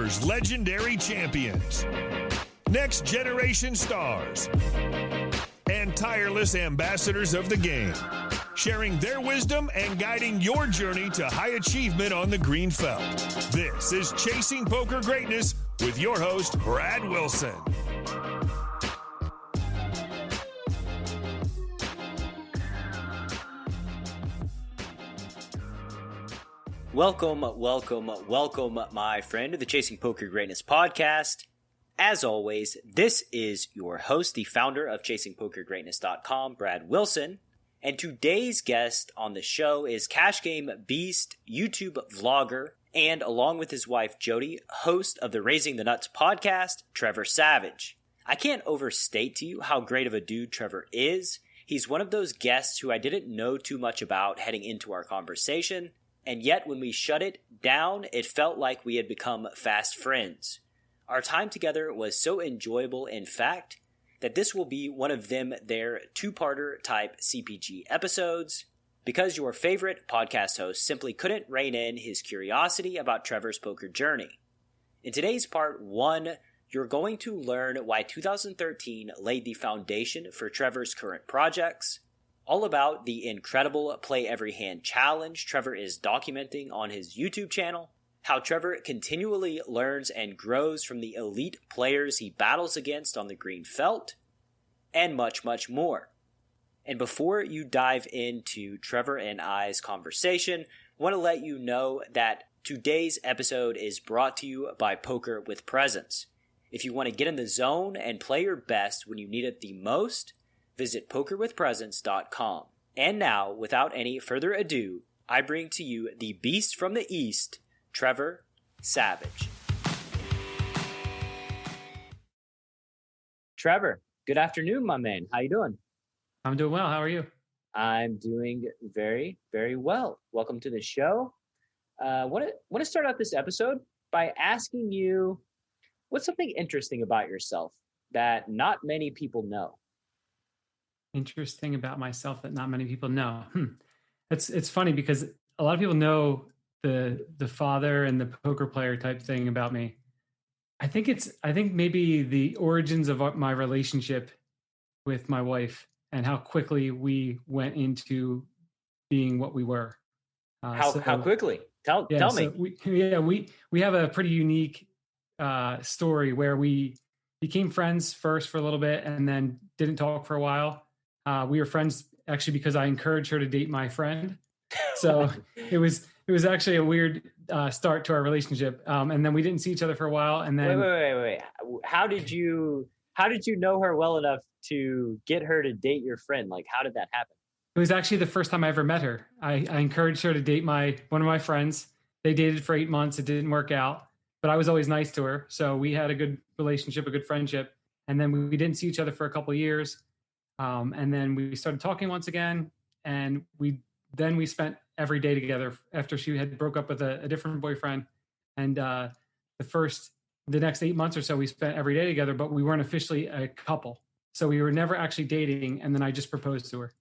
poker's legendary champions, next generation stars, and tireless ambassadors of the game, sharing their wisdom and guiding your journey to high achievement on the green felt. This is Chasing Poker Greatness with your host, Brad Wilson. Welcome, my friend, to the Chasing Poker Greatness podcast. As always, this is your host, the founder of ChasingPokerGreatness.com, Brad Wilson. And today's guest on the show is Cash Game Beast, YouTube vlogger, and along with his wife, Jody, host of the Raising the Nuts podcast, Trevor Savage. I can't overstate to you how great of a dude Trevor is. He's one of those guests who I didn't know too much about heading into our conversation. And yet, when we shut it down, it felt like we had become fast friends. Our time together was so enjoyable, in fact, that this will be one of their two-parter type CPG episodes, because your favorite podcast host simply couldn't rein in his curiosity about Trevor's poker journey. In today's part 1, you're going to learn why 2013 laid the foundation for Trevor's current projects, all about the incredible Play Every Hand challenge Trevor is documenting on his YouTube channel, how Trevor continually learns and grows from the elite players he battles against on the green felt, and much, much more. And before you dive into Trevor and I's conversation, I want to let you know that today's episode is brought to you by Poker with Presence. If you want to get in the zone and play your best when you need it the most, visit pokerwithpresence.com. And now, without any further ado, I bring to you the beast from the East, Trevor Savage. Trevor, good afternoon, my man. How you doing? I'm doing well. How are you? I'm doing very, very well. Welcome to the show. I want to start out this episode by asking you, what's something interesting about yourself that not many people know? Interesting about myself that not many people know. It's funny because a lot of people know the father and the poker player type thing about me. I think maybe the origins of my relationship with my wife and how quickly we went into being what we were. How quickly? Tell me. We have a pretty unique story where we became friends first for a little bit and then didn't talk for a while. We were friends actually because I encouraged her to date my friend. So it was actually a weird start to our relationship. And then we didn't see each other for a while. And then wait. How did you know her well enough to get her to date your friend? Like, how did that happen? It was actually the first time I ever met her. I encouraged her to date one of my friends. They dated for 8 months. It didn't work out, but I was always nice to her. So we had a good relationship, a good friendship. And then we didn't see each other for a couple of years. And then we started talking once again, and we spent every day together after she had broke up with a different boyfriend. And the next 8 months or so, we spent every day together, but we weren't officially a couple. So we were never actually dating. And then I just proposed to her.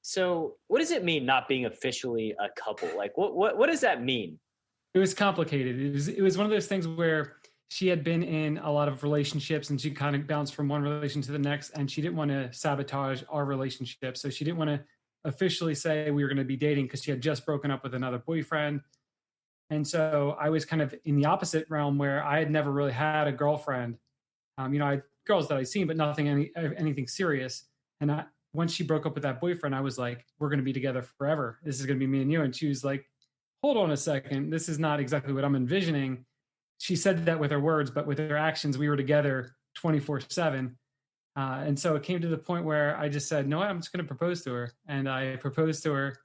So what does it mean not being officially a couple? Like what does that mean? It was complicated. It was one of those things where she had been in a lot of relationships and she kind of bounced from one relation to the next, and she didn't want to sabotage our relationship. So she didn't want to officially say we were going to be dating because she had just broken up with another boyfriend. And so I was kind of in the opposite realm where I had never really had a girlfriend. I had girls that I'd seen, but anything serious. And once she broke up with that boyfriend, I was like, we're going to be together forever. This is going to be me and you. And she was like, hold on a second. This is not exactly what I'm envisioning. She said that with her words, but with her actions, we were together 24/7. And so it came to the point where I just said, no, I'm just going to propose to her. And I proposed to her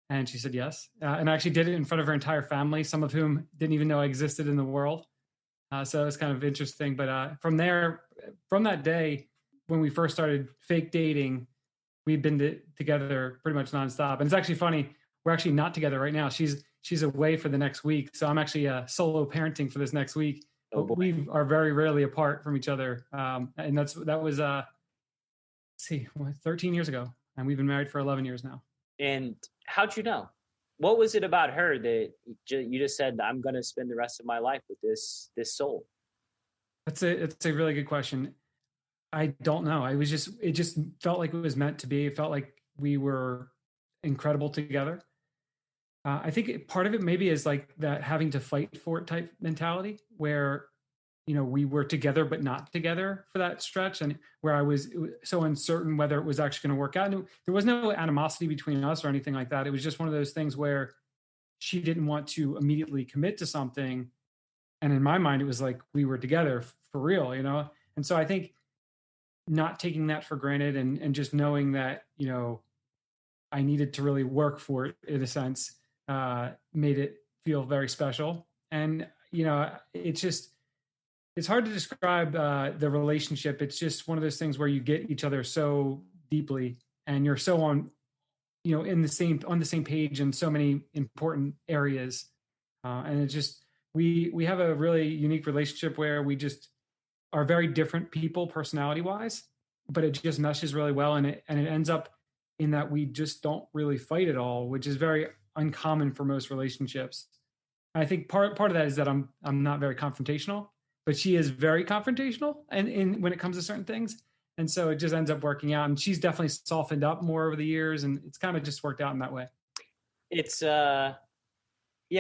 and she said yes. And I actually did it in front of her entire family, some of whom didn't even know I existed in the world. So it was kind of interesting. But from that day, when we first started fake dating, we've been together pretty much nonstop. And it's actually funny. We're actually not together right now. She's away for the next week. So I'm actually solo parenting for this next week. We are very rarely apart from each other. And that was 13 years ago. And we've been married for 11 years now. And how'd you know? what was it about her that you just said, I'm going to spend the rest of my life with this soul? It's a really good question. I don't know. It just felt like it was meant to be. It felt like we were incredible together. I think part of it maybe is like that having to fight for it type mentality where, we were together, but not together for that stretch. And where I was so uncertain whether it was actually going to work out. And there was no animosity between us or anything like that. It was just one of those things where she didn't want to immediately commit to something. And in my mind, it was like we were together for real, And so I think not taking that for granted and just knowing that, I needed to really work for it in a sense, made it feel very special. And, it's hard to describe the relationship. It's just one of those things where you get each other so deeply and you're so on the same page in so many important areas. And it just, we have a really unique relationship where we just are very different people personality wise, but it just meshes really well. And it ends up in that we just don't really fight at all, which is very uncommon for most relationships. And I think part of that is that I'm not very confrontational, but she is very confrontational and when it comes to certain things. And so it just ends up working out. And she's definitely softened up more over the years. And it's kind of just worked out in that way. It's yeah,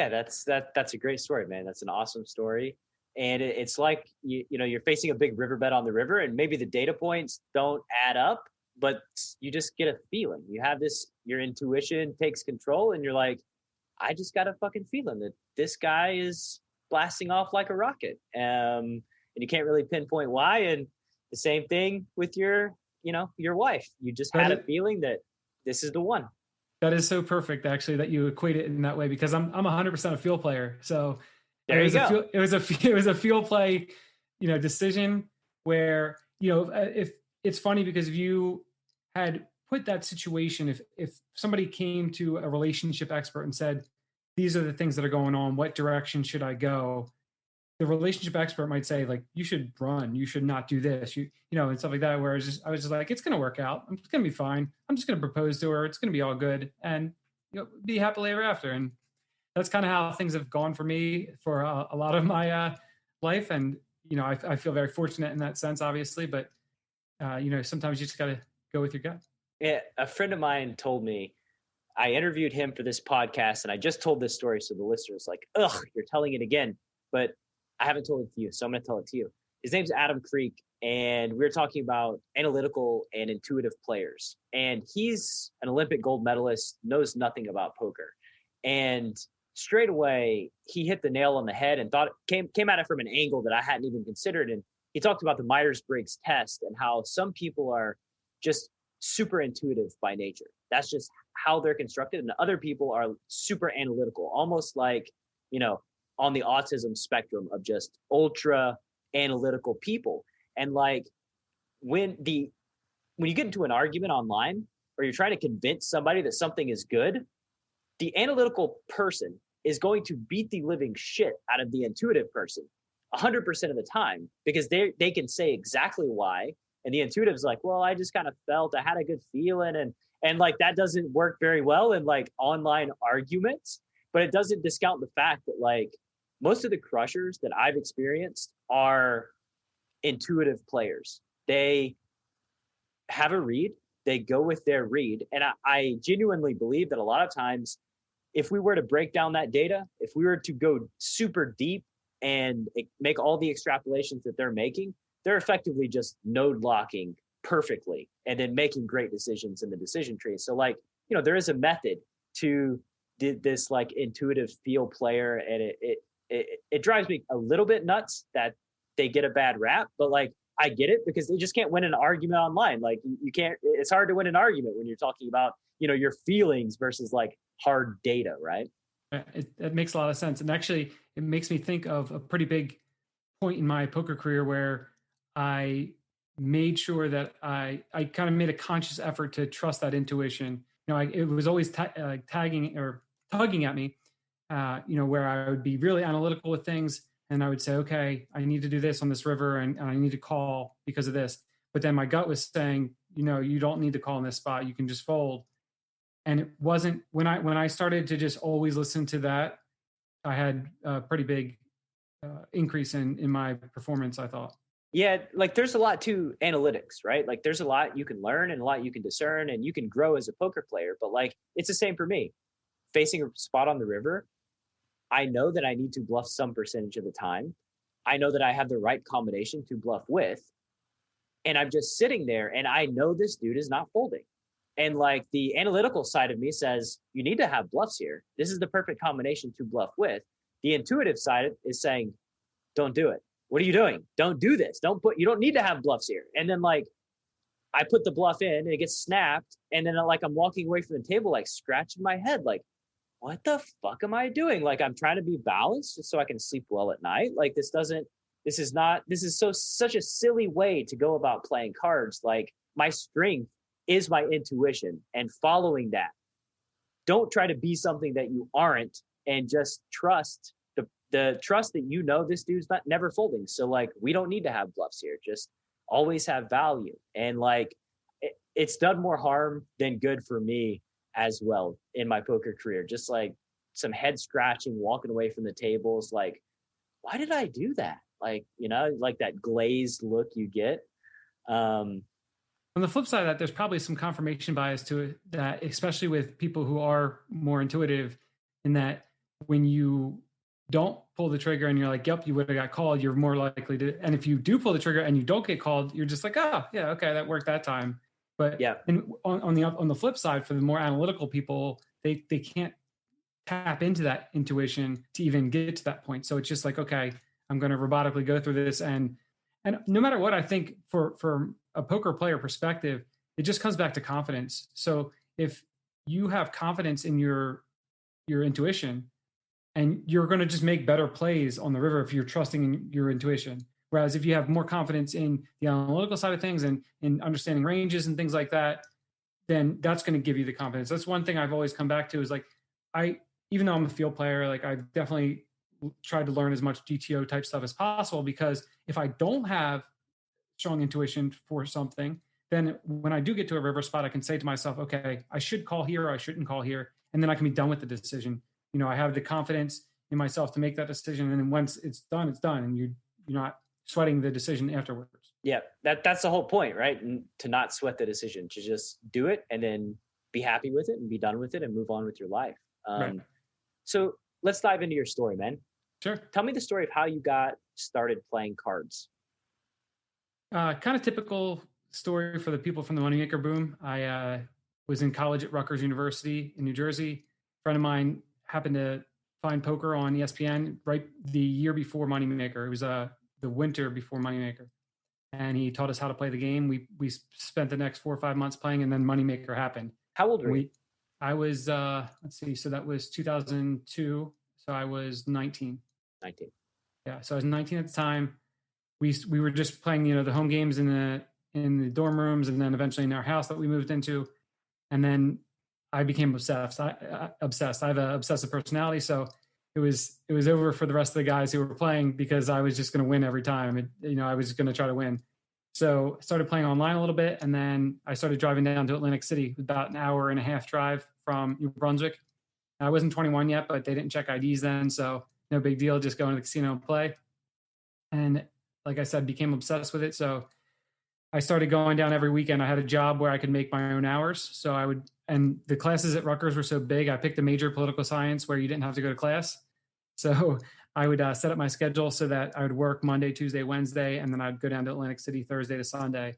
that's a great story, man. That's an awesome story. And it's like, you're facing a big riverbed on the river and maybe the data points don't add up, but you just get a feeling. You have your intuition takes control and you're like, I just got a fucking feeling that this guy is blasting off like a rocket. And you can't really pinpoint why. And the same thing with your wife. You just had a feeling that this is the one. That is so perfect, actually, that you equate it in that way, because I'm 100% a field player. So there you go. It was a field play, decision where, if it's funny because if you had put that situation, if somebody came to a relationship expert and said, these are the things that are going on, what direction should I go? The relationship expert might say, like, you should run, you should not do this, and stuff like that. Where I was just like, it's going to work out. It's going to be fine. I'm just going to propose to her. It's going to be all good, and be happily ever after. And that's kind of how things have gone for me for a lot of my life. And I feel very fortunate in that sense, obviously. But sometimes you just got to go with your gut. Yeah, a friend of mine told me. I interviewed him for this podcast, and I just told this story, so the listener's like, "Ugh, you're telling it again." But I haven't told it to you, so I'm going to tell it to you. His name's Adam Creek, and we were talking about analytical and intuitive players. And he's an Olympic gold medalist, knows nothing about poker. And straight away, he hit the nail on the head and thought came at it from an angle that I hadn't even considered. And he talked about the Myers-Briggs test and how some people are just super intuitive by nature. That's just how they're constructed. And other people are super analytical, almost like, on the autism spectrum of just ultra analytical people. And like when you get into an argument online or you're trying to convince somebody that something is good, the analytical person is going to beat the living shit out of the intuitive person 100% of the time, because they can say exactly why. And the intuitive's like, well, I just kind of felt I had a good feeling. And like, that doesn't work very well in like online arguments, but it doesn't discount the fact that like most of the crushers that I've experienced are intuitive players. They have a read, they go with their read. And I genuinely believe that a lot of times, if we were to break down that data, if we were to go super deep and make all the extrapolations that they're making, they're effectively just node locking perfectly and then making great decisions in the decision tree. So like, there is a method to this like intuitive feel player, and it drives me a little bit nuts that they get a bad rap, but like, I get it because they just can't win an argument online. Like you can't, it's hard to win an argument when you're talking about, your feelings versus like hard data, right? It makes a lot of sense. And actually it makes me think of a pretty big point in my poker career where I made sure that I kind of made a conscious effort to trust that intuition. It was always tagging or tugging at me, where I would be really analytical with things. And I would say, okay, I need to do this on this river and I need to call because of this. But then my gut was saying, you don't need to call in this spot. You can just fold. And it wasn't when I started to just always listen to that, I had a pretty big increase in my performance, I thought. Yeah, like there's a lot to analytics, right? Like there's a lot you can learn and a lot you can discern and you can grow as a poker player. But like it's the same for me. Facing a spot on the river, I know that I need to bluff some percentage of the time. I know that I have the right combination to bluff with. And I'm just sitting there and I know this dude is not folding. And like the analytical side of me says, you need to have bluffs here. This is the perfect combination to bluff with. The intuitive side is saying, don't do it. What are you doing? Don't do this. You don't need to have bluffs here. And then like, I put the bluff in and it gets snapped. And then like, I'm walking away from the table, like scratching my head, like, what the fuck am I doing? Like, I'm trying to be balanced just so I can sleep well at night. Like this is such a silly way to go about playing cards. Like my strength is my intuition and following that. Don't try to be something that you aren't and just trust the trust that you know this dude's never folding. So like we don't need to have bluffs here. Just always have value. And like it's done more harm than good for me as well in my poker career. Just like some head scratching, walking away from the tables. Like, why did I do that? Like, you know, like that glazed look you get. On the flip side of that, there's probably some confirmation bias to it, that especially with people who are more intuitive, in that when you don't pull the trigger and you're like, yep, you would have got called, you're more likely to. And if you do pull the trigger and you don't get called, you're just like, oh, yeah, okay, that worked that time. But yeah, and on the flip side, for the more analytical people, they can't tap into that intuition to even get to that point. So it's just like, okay, I'm going to robotically go through this. And no matter what, I think for a poker player perspective, it just comes back to confidence. So if you have confidence in your intuition, and you're going to just make better plays on the river if you're trusting in your intuition. Whereas if you have more confidence in the analytical side of things and in understanding ranges and things like that, then that's going to give you the confidence. That's one thing I've always come back to, is like, even though I'm a field player, like I've definitely tried to learn as much GTO type stuff as possible, because if I don't have strong intuition for something, then when I do get to a river spot, I can say to myself, okay, I should call here, or I shouldn't call here. And then I can be done with the decision. You know, I have the confidence in myself to make that decision. And then once it's done, and you're not sweating the decision afterwards. Yeah, that's the whole point, right? And to not sweat the decision, to just do it and then be happy with it and be done with it and move on with your life. Right. So let's dive into your story, man. Sure. Tell me the story of how you got started playing cards. Kind of typical story for the people from the Moneymaker boom. I was in college at Rutgers University in New Jersey. A friend of mine happened to find poker on ESPN right the year before Moneymaker. It was the winter before Moneymaker. And he taught us how to play the game. We spent the next 4 or 5 months playing, and then Moneymaker happened. How old were you? I was, let's see, so that was 2002. So I was 19. 19. Yeah, so I was 19 at the time. We were just playing, the home games in the dorm rooms, and then eventually in our house that we moved into. And then I became obsessed. I have an obsessive personality, so it was over for the rest of the guys who were playing, because I was just going to win every time. I was going to try to win. So I started playing online a little bit, and then I started driving down to Atlantic City, about an hour and a half drive from New Brunswick. I wasn't 21 yet, but they didn't check IDs then, so no big deal, just going to the casino and play. And like I said, became obsessed with it. So I started going down every weekend. I had a job where I could make my own hours. So and the classes at Rutgers were so big, I picked a major, political science, where you didn't have to go to class. So I would set up my schedule so that I would work Monday, Tuesday, Wednesday, and then I'd go down to Atlantic City Thursday to Sunday.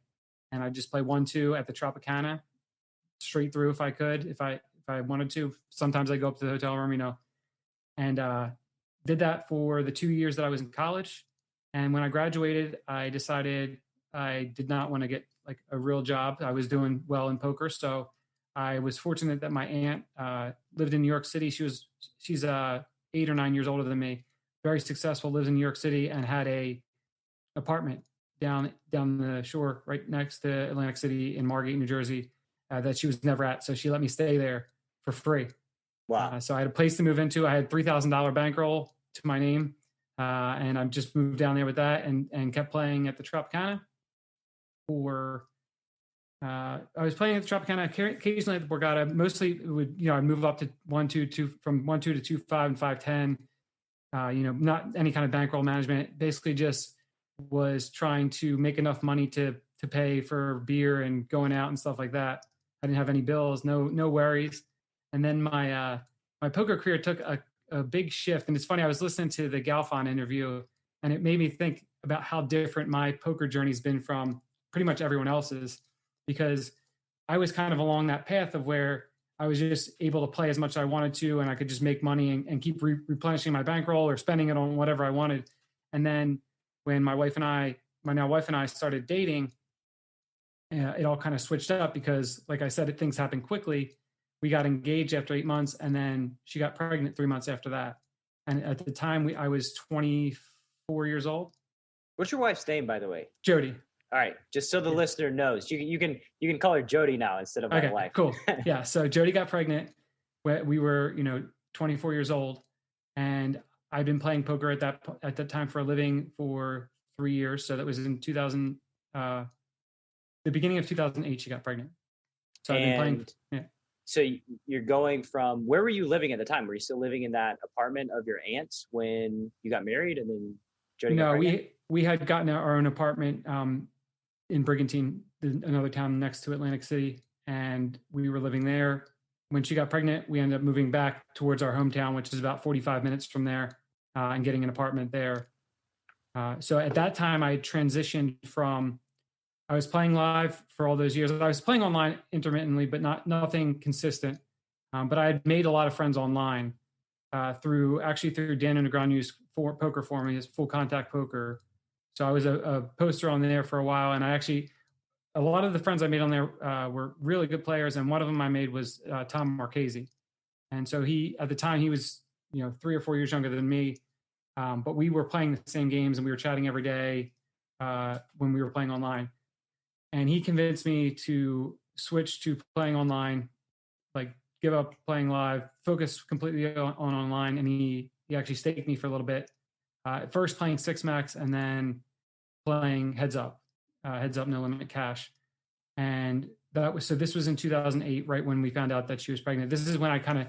And I'd just play 1-2 at the Tropicana straight through if I could, if I wanted to. Sometimes I go up to the hotel room, and did that for the 2 years that I was in college. And when I graduated, I decided I did not want to get like a real job. I was doing well in poker. So I was fortunate that my aunt lived in New York City. She's 8 or 9 years older than me, very successful, lives in New York City, and had a apartment down the shore right next to Atlantic City in Margate, New Jersey, that she was never at. So she let me stay there for free. Wow. So I had a place to move into. I had $3,000 bankroll to my name. And I just moved down there with that and kept playing at the Tropicana for I was playing at the Tropicana, occasionally at the Borgata. Mostly, it would I'd move up to 1-2 from 1-2 to 2-5 and 5-10. Not any kind of bankroll management. Basically, just was trying to make enough money to pay for beer and going out and stuff like that. I didn't have any bills, no worries. And then my poker career took a big shift. And it's funny, I was listening to the Galfon interview, and it made me think about how different my poker journey's been from pretty much everyone else's, because I was kind of along that path of where I was just able to play as much as I wanted to, and I could just make money and keep replenishing my bankroll or spending it on whatever I wanted. And then when my now wife and I started dating, it all kind of switched up because, like I said, things happened quickly. We got engaged after 8 months, and then she got pregnant 3 months after that. And at the time, I was 24 years old. What's your wife's name, by the way? Jody. All right, just so the listener knows, you can call her Jody now instead of my wife. Cool. Yeah. So Jody got pregnant. We were 24 years old, and I'd been playing poker at that time for a living for 3 years. So that was in the beginning of 2008. She got pregnant. So I've been playing. Yeah. So you're going from, where were you living at the time? Were you still living in that apartment of your aunt's when you got married, and then Jody got pregnant? we had gotten our own apartment in Brigantine, another town next to Atlantic City, and we were living there. When she got pregnant, we ended up moving back towards our hometown, which is about 45 minutes from there, and getting an apartment there. So at that time, I transitioned from, I was playing live for all those years. I was playing online intermittently, but nothing consistent. But I had made a lot of friends online through Daniel Negreanu's poker forum, his Full Contact Poker. So I was a poster on there for a while, and a lot of the friends I made on there were really good players, and one of them I made was Tom Marchese. And so at the time, he was 3 or 4 years younger than me, but we were playing the same games, and we were chatting every day when we were playing online. And he convinced me to switch to playing online, like give up playing live, focus completely on online. And he actually staked me for a little bit. At first playing Six Max, and then playing Heads Up No Limit Cash. And this was in 2008, right when we found out that she was pregnant. This is when I kind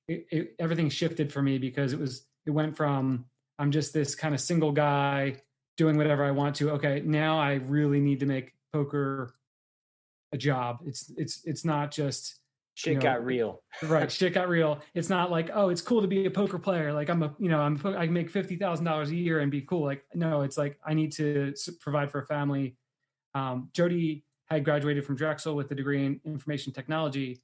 of, everything shifted for me, because it went from, I'm just this kind of single guy doing whatever I want to, okay, now I really need to make poker a job. It's not just shit got real. Right. Shit got real. It's not like, oh, it's cool to be a poker player. Like I can make $50,000 a year and be cool. Like, no, it's like, I need to provide for a family. Jody had graduated from Drexel with a degree in information technology.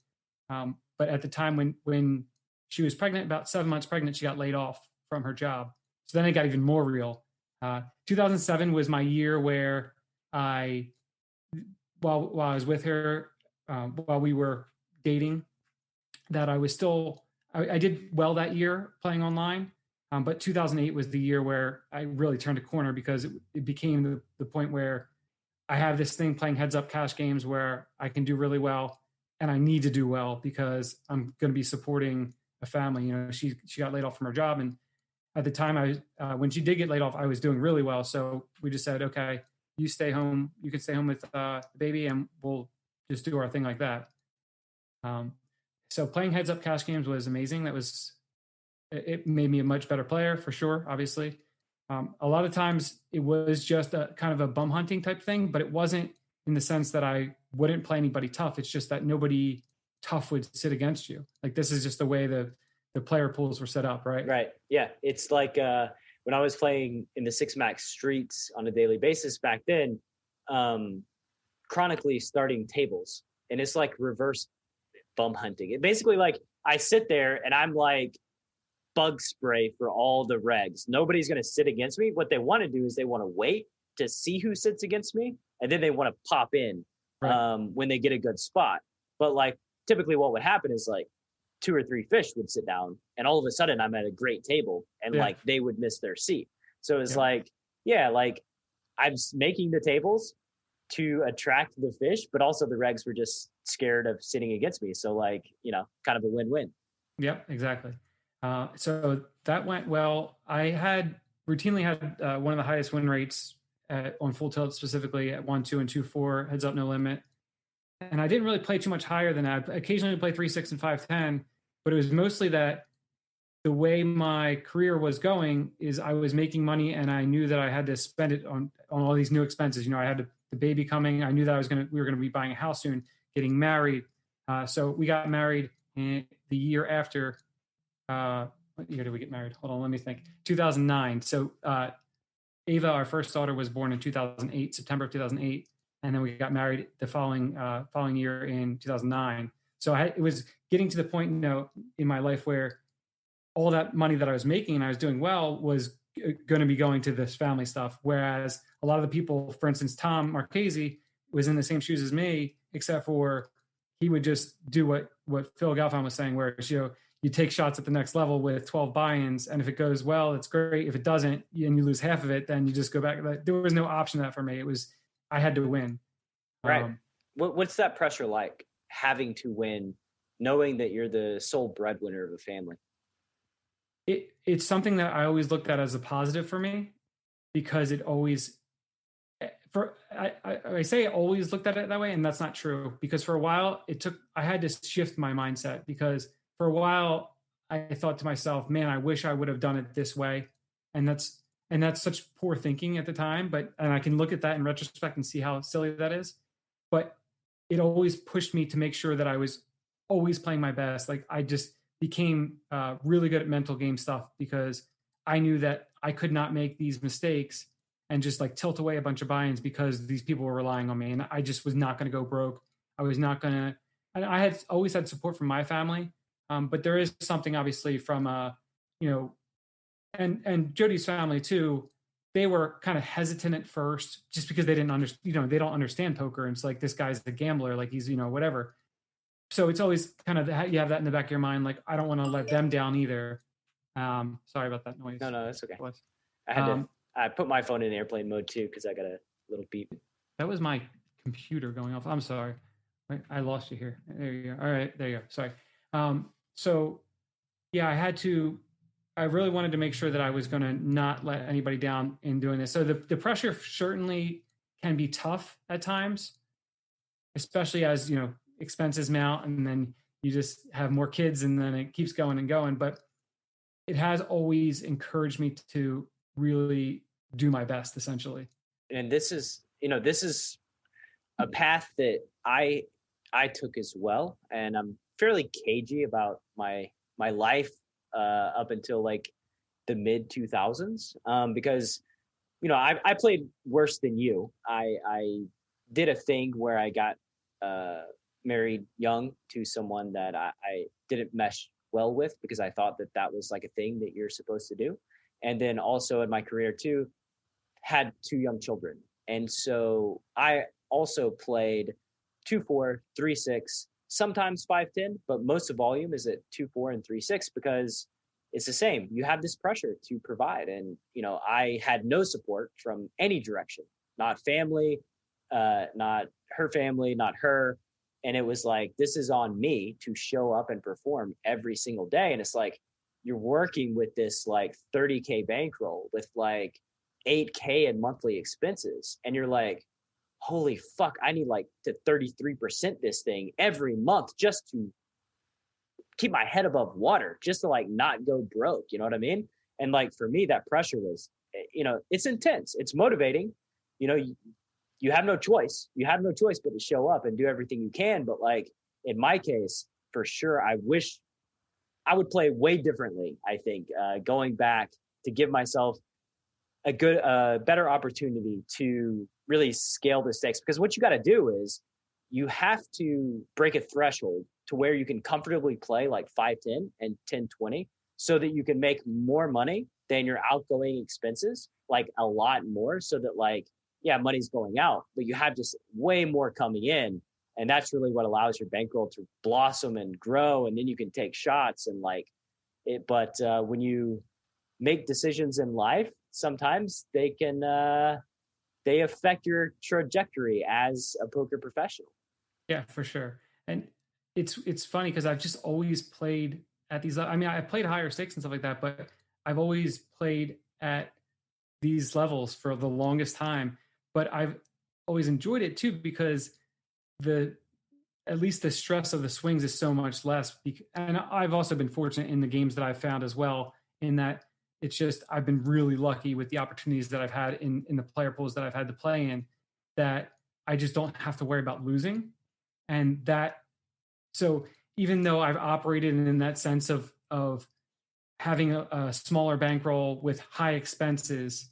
But at the time when she was pregnant, about 7 months pregnant, she got laid off from her job. So then it got even more real. 2007 was my year where while I was with her, while we were dating, that I was still, I did well that year playing online. But 2008 was the year where I really turned a corner, because it became the point where I have this thing playing Heads Up cash games where I can do really well, and I need to do well because I'm going to be supporting a family. She got laid off from her job. And at the time when she did get laid off, I was doing really well. So we just said, okay, you stay home. You can stay home with the baby, and we'll just do our thing like that. So playing Heads Up cash games was amazing. It made me a much better player, for sure, obviously. A lot of times it was just a kind of a bum hunting type thing, but it wasn't in the sense that I wouldn't play anybody tough. It's just that nobody tough would sit against you. Like, this is just the way the player pools were set up, right? Right. Yeah. It's like when I was playing in the Six Max streets on a daily basis back then, chronically starting tables. And it's like reverse bum hunting. It basically, like, I sit there and I'm like bug spray for all the regs. Nobody's going to sit against me. What they want to do is they want to wait to see who sits against me, and then they want to pop in when they get a good spot. But like, typically what would happen is like 2 or 3 fish would sit down, and all of a sudden I'm at a great table, and like they would miss their seat. So it's like I'm making the tables to attract the fish, but also the regs were just scared of sitting against me. So like, kind of a win-win. Yep, exactly. So that went well. I had routinely had one of the highest win rates on full tilt, specifically at 1-2 and 2-4 Heads Up No Limit. And I didn't really play too much higher than that. I occasionally play 3-6 and 5-10, but it was mostly that the way my career was going is I was making money and I knew that I had to spend it on all these new expenses. I had the baby coming. I knew that we were going to be buying a house soon, getting married. So we got married in the year after. What year did we get married? Hold on, let me think. 2009. So Ava, our first daughter, was born in 2008, September of 2008, and then we got married the following year in 2009. So it was getting to the point, in my life where all that money that I was making and I was doing well was going to be going to this family stuff. Whereas a lot of the people, for instance, Tom Marchese was in the same shoes as me, except for he would just do what Phil Galfond was saying, where you take shots at the next level with 12 buy-ins, and if it goes well, it's great. If it doesn't, and you lose half of it, then you just go back. There was no option to that for me. I had to win. Right. What's that pressure like, having to win, knowing that you're the sole breadwinner of a family? It's something that I always looked at as a positive for me, because it always, I say I always looked at it that way, and that's not true, because for a while I had to shift my mindset, because for a while I thought to myself, man, I wish I would have done it this way. And that's such poor thinking at the time, and I can look at that in retrospect and see how silly that is. But it always pushed me to make sure that I was always playing my best. Like, I just became really good at mental game stuff, because I knew that I could not make these mistakes and just like tilt away a bunch of buy-ins because these people were relying on me, and I just was not going to go broke. I was not going to, and I had always had support from my family. But there is something obviously from, and Jody's family too. They were kind of hesitant at first, just because they didn't understand, they don't understand poker. And it's like, this guy's a gambler, like he's, whatever. So it's always kind of, you have that in the back of your mind. Like, I don't want to let them down either. Sorry about that noise. No, that's okay. I put my phone in airplane mode too, because I got a little beep. That was my computer going off. I'm sorry. I lost you here. There you go. All right, there you go. Sorry. So yeah, I really wanted to make sure that I was going to not let anybody down in doing this. So the pressure certainly can be tough at times, especially as, expenses mount, and then you just have more kids, and then it keeps going and going. But it has always encouraged me to really do my best, essentially. And this is a path that I took as well. And I'm fairly cagey about my life up until like the mid 2000s, because I played worse than you. I did a thing where I got married young to someone that I didn't mesh well with, because I thought that was like a thing that you're supposed to do. And then also in my career too, had 2 young children. And so I also played 2-4, 3-6, sometimes 5-10, but most of volume is at 2-4 and 3-6, because it's the same. You have this pressure to provide. And, I had no support from any direction, not family, not her family, not her. And it was like, this is on me to show up and perform every single day. And it's like, you're working with this like 30K bankroll with like 8K in monthly expenses. And you're like, holy fuck, I need like to 33% this thing every month just to keep my head above water, just to like not go broke. You know what I mean? And like, for me, that pressure was, it's intense. It's motivating. You have no choice. You have no choice but to show up and do everything you can. But like in my case, for sure, I wish I would play way differently. I think going back to give myself a better opportunity to really scale the stakes, because what you got to do is you have to break a threshold to where you can comfortably play like 5-10 and 10-20, so that you can make more money than your outgoing expenses, like a lot more, so that like, yeah, money's going out, but you have just way more coming in. And that's really what allows your bankroll to blossom and grow. And then you can take shots and like it. But when you make decisions in life, sometimes they can, they affect your trajectory as a poker professional. Yeah, for sure. And it's funny because I've just always played at these, I mean, I played higher stakes and stuff like that, but I've always played at these levels for the longest time. But I've always enjoyed it too, because the at least the stress of the swings is so much less. And I've also been fortunate in the games that I've found as well, in that it's just, I've been really lucky with the opportunities that I've had in the player pools that I've had to play in, that I just don't have to worry about losing. And so even though I've operated in that sense of having a smaller bankroll with high expenses,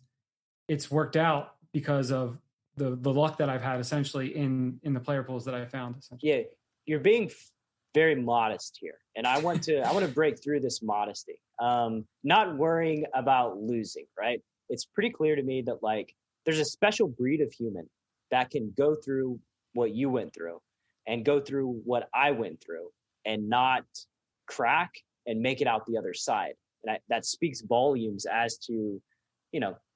it's worked out because of the luck that I've had essentially in the player pools that I found. Yeah, you're being very modest here, and I want to break through this modesty. Not worrying about losing, right? It's pretty clear to me that like there's a special breed of human that can go through what you went through and go through what I went through and not crack and make it out the other side. And that speaks volumes as to,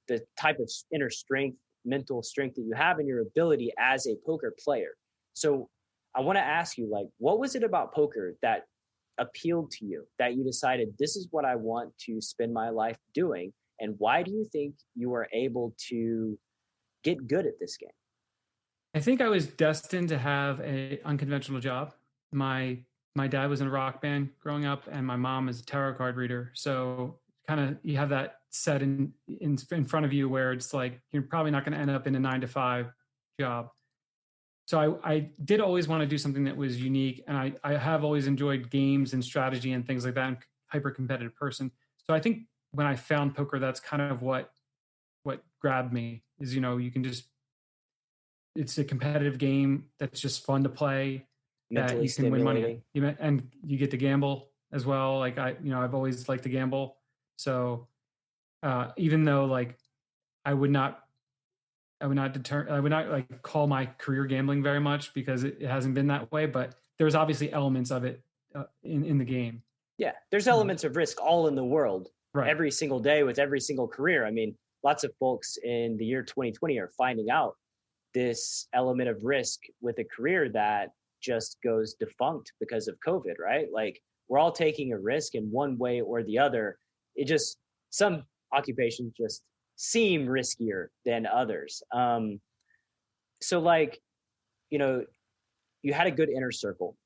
the type of inner strength, mental strength that you have and your ability as a poker player. So I want to ask you, like, what was it about poker that appealed to you, that you decided this is what I want to spend my life doing? And why do you think you were able to get good at this game? I think I was destined to have an unconventional job. My dad was in a rock band growing up, and my mom is a tarot card reader. So kind of you have that set in front of you where it's like you're probably not going to end up in a 9-to-5 job. So I did always want to do something that was unique, and I have always enjoyed games and strategy and things like that. I'm a hyper competitive person. So I think when I found poker, that's kind of what grabbed me is, you can just, it's a competitive game that's just fun to play, that you can win money and you get to gamble as well. Like I've always liked to gamble. So even though like I would not like call my career gambling very much because it hasn't been that way, but there's obviously elements of it in the game. Yeah, there's elements of risk all in the world, right, every single day with every single career. I mean, lots of folks in the year 2020 are finding out this element of risk with a career that just goes defunct because of COVID, right? Like we're all taking a risk in one way or the other. It just, some occupations just seem riskier than others. So like, you had a good inner circle.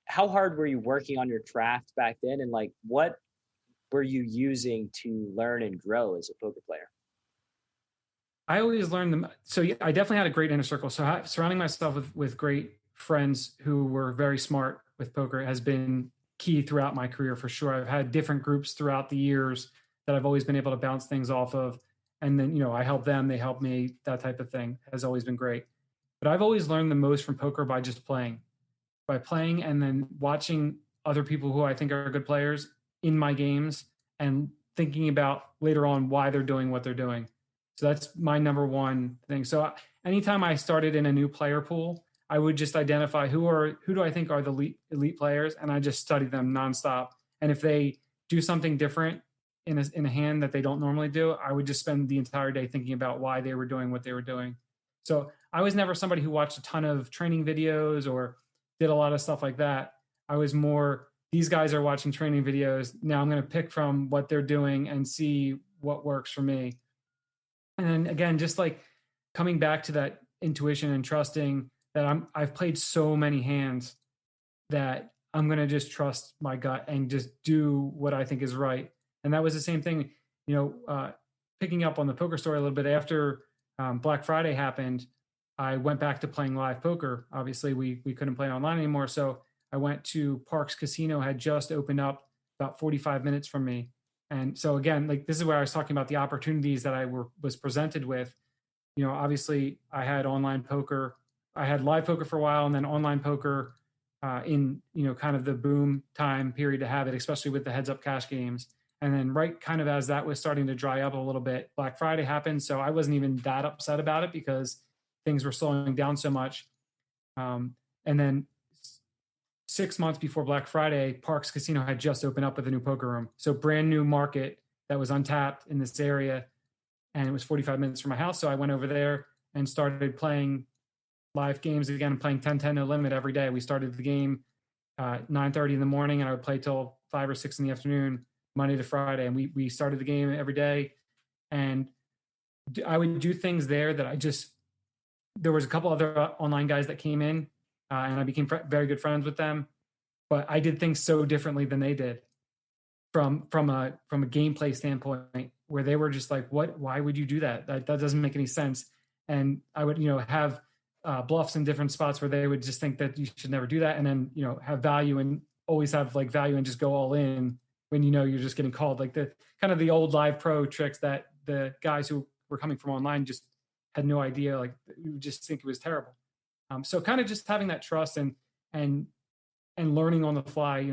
How hard were you working on your craft back then? And like, what were you using to learn and grow as a poker player? I always learned them. So yeah, I definitely had a great inner circle. So surrounding myself with great friends who were very smart with poker has been key throughout my career for sure. I've had different groups throughout the years that I've always been able to bounce things off of. And then, I help them, they help me, that type of thing has always been great. But I've always learned the most from poker by just playing and then watching other people who I think are good players in my games and thinking about later on why they're doing what they're doing. So that's my number one thing. So anytime I started in a new player pool, I would just identify who do I think are the elite players, and I just study them nonstop. And if they do something different in a hand that they don't normally do, I would just spend the entire day thinking about why they were doing what they were doing. So I was never somebody who watched a ton of training videos or did a lot of stuff like that. I was more, these guys are watching training videos. Now I'm going to pick from what they're doing and see what works for me. And then again, just like coming back to that intuition and trusting that I've played so many hands that I'm going to just trust my gut and just do what I think is right. And that was the same thing, picking up on the poker story a little bit after Black Friday happened. I went back to playing live poker. Obviously we couldn't play online anymore. So I went to Parks Casino, had just opened up about 45 minutes from me. And so again, like this is where I was talking about the opportunities that I was presented with. Obviously I had online poker, I had live poker for a while, and then online poker in kind of the boom time period to have it, especially with the heads up cash games. And then right kind of as that was starting to dry up a little bit, Black Friday happened. So I wasn't even that upset about it because things were slowing down so much. And then 6 months before Black Friday, Parks Casino had just opened up with a new poker room. So brand new market that was untapped in this area. And it was 45 minutes from my house. So I went over there and started playing live games again, playing 10-10 no limit every day. We started the game 9:30 in the morning, and I would play till 5 or 6 in the afternoon, Monday to Friday. And we started the game every day. And I would do things there that there was a couple other online guys that came in and I became very good friends with them. But I did things so differently than they did from a gameplay standpoint, where they were just like, what, why would you do that? That doesn't make any sense. And I would, have bluffs in different spots where they would just think that you should never do that. And then, have value and always have like value and just go all in when, you're just getting called, like the kind of the old live pro tricks that the guys who were coming from online just had no idea, like you just think it was terrible. So kind of just having that trust and learning on the fly,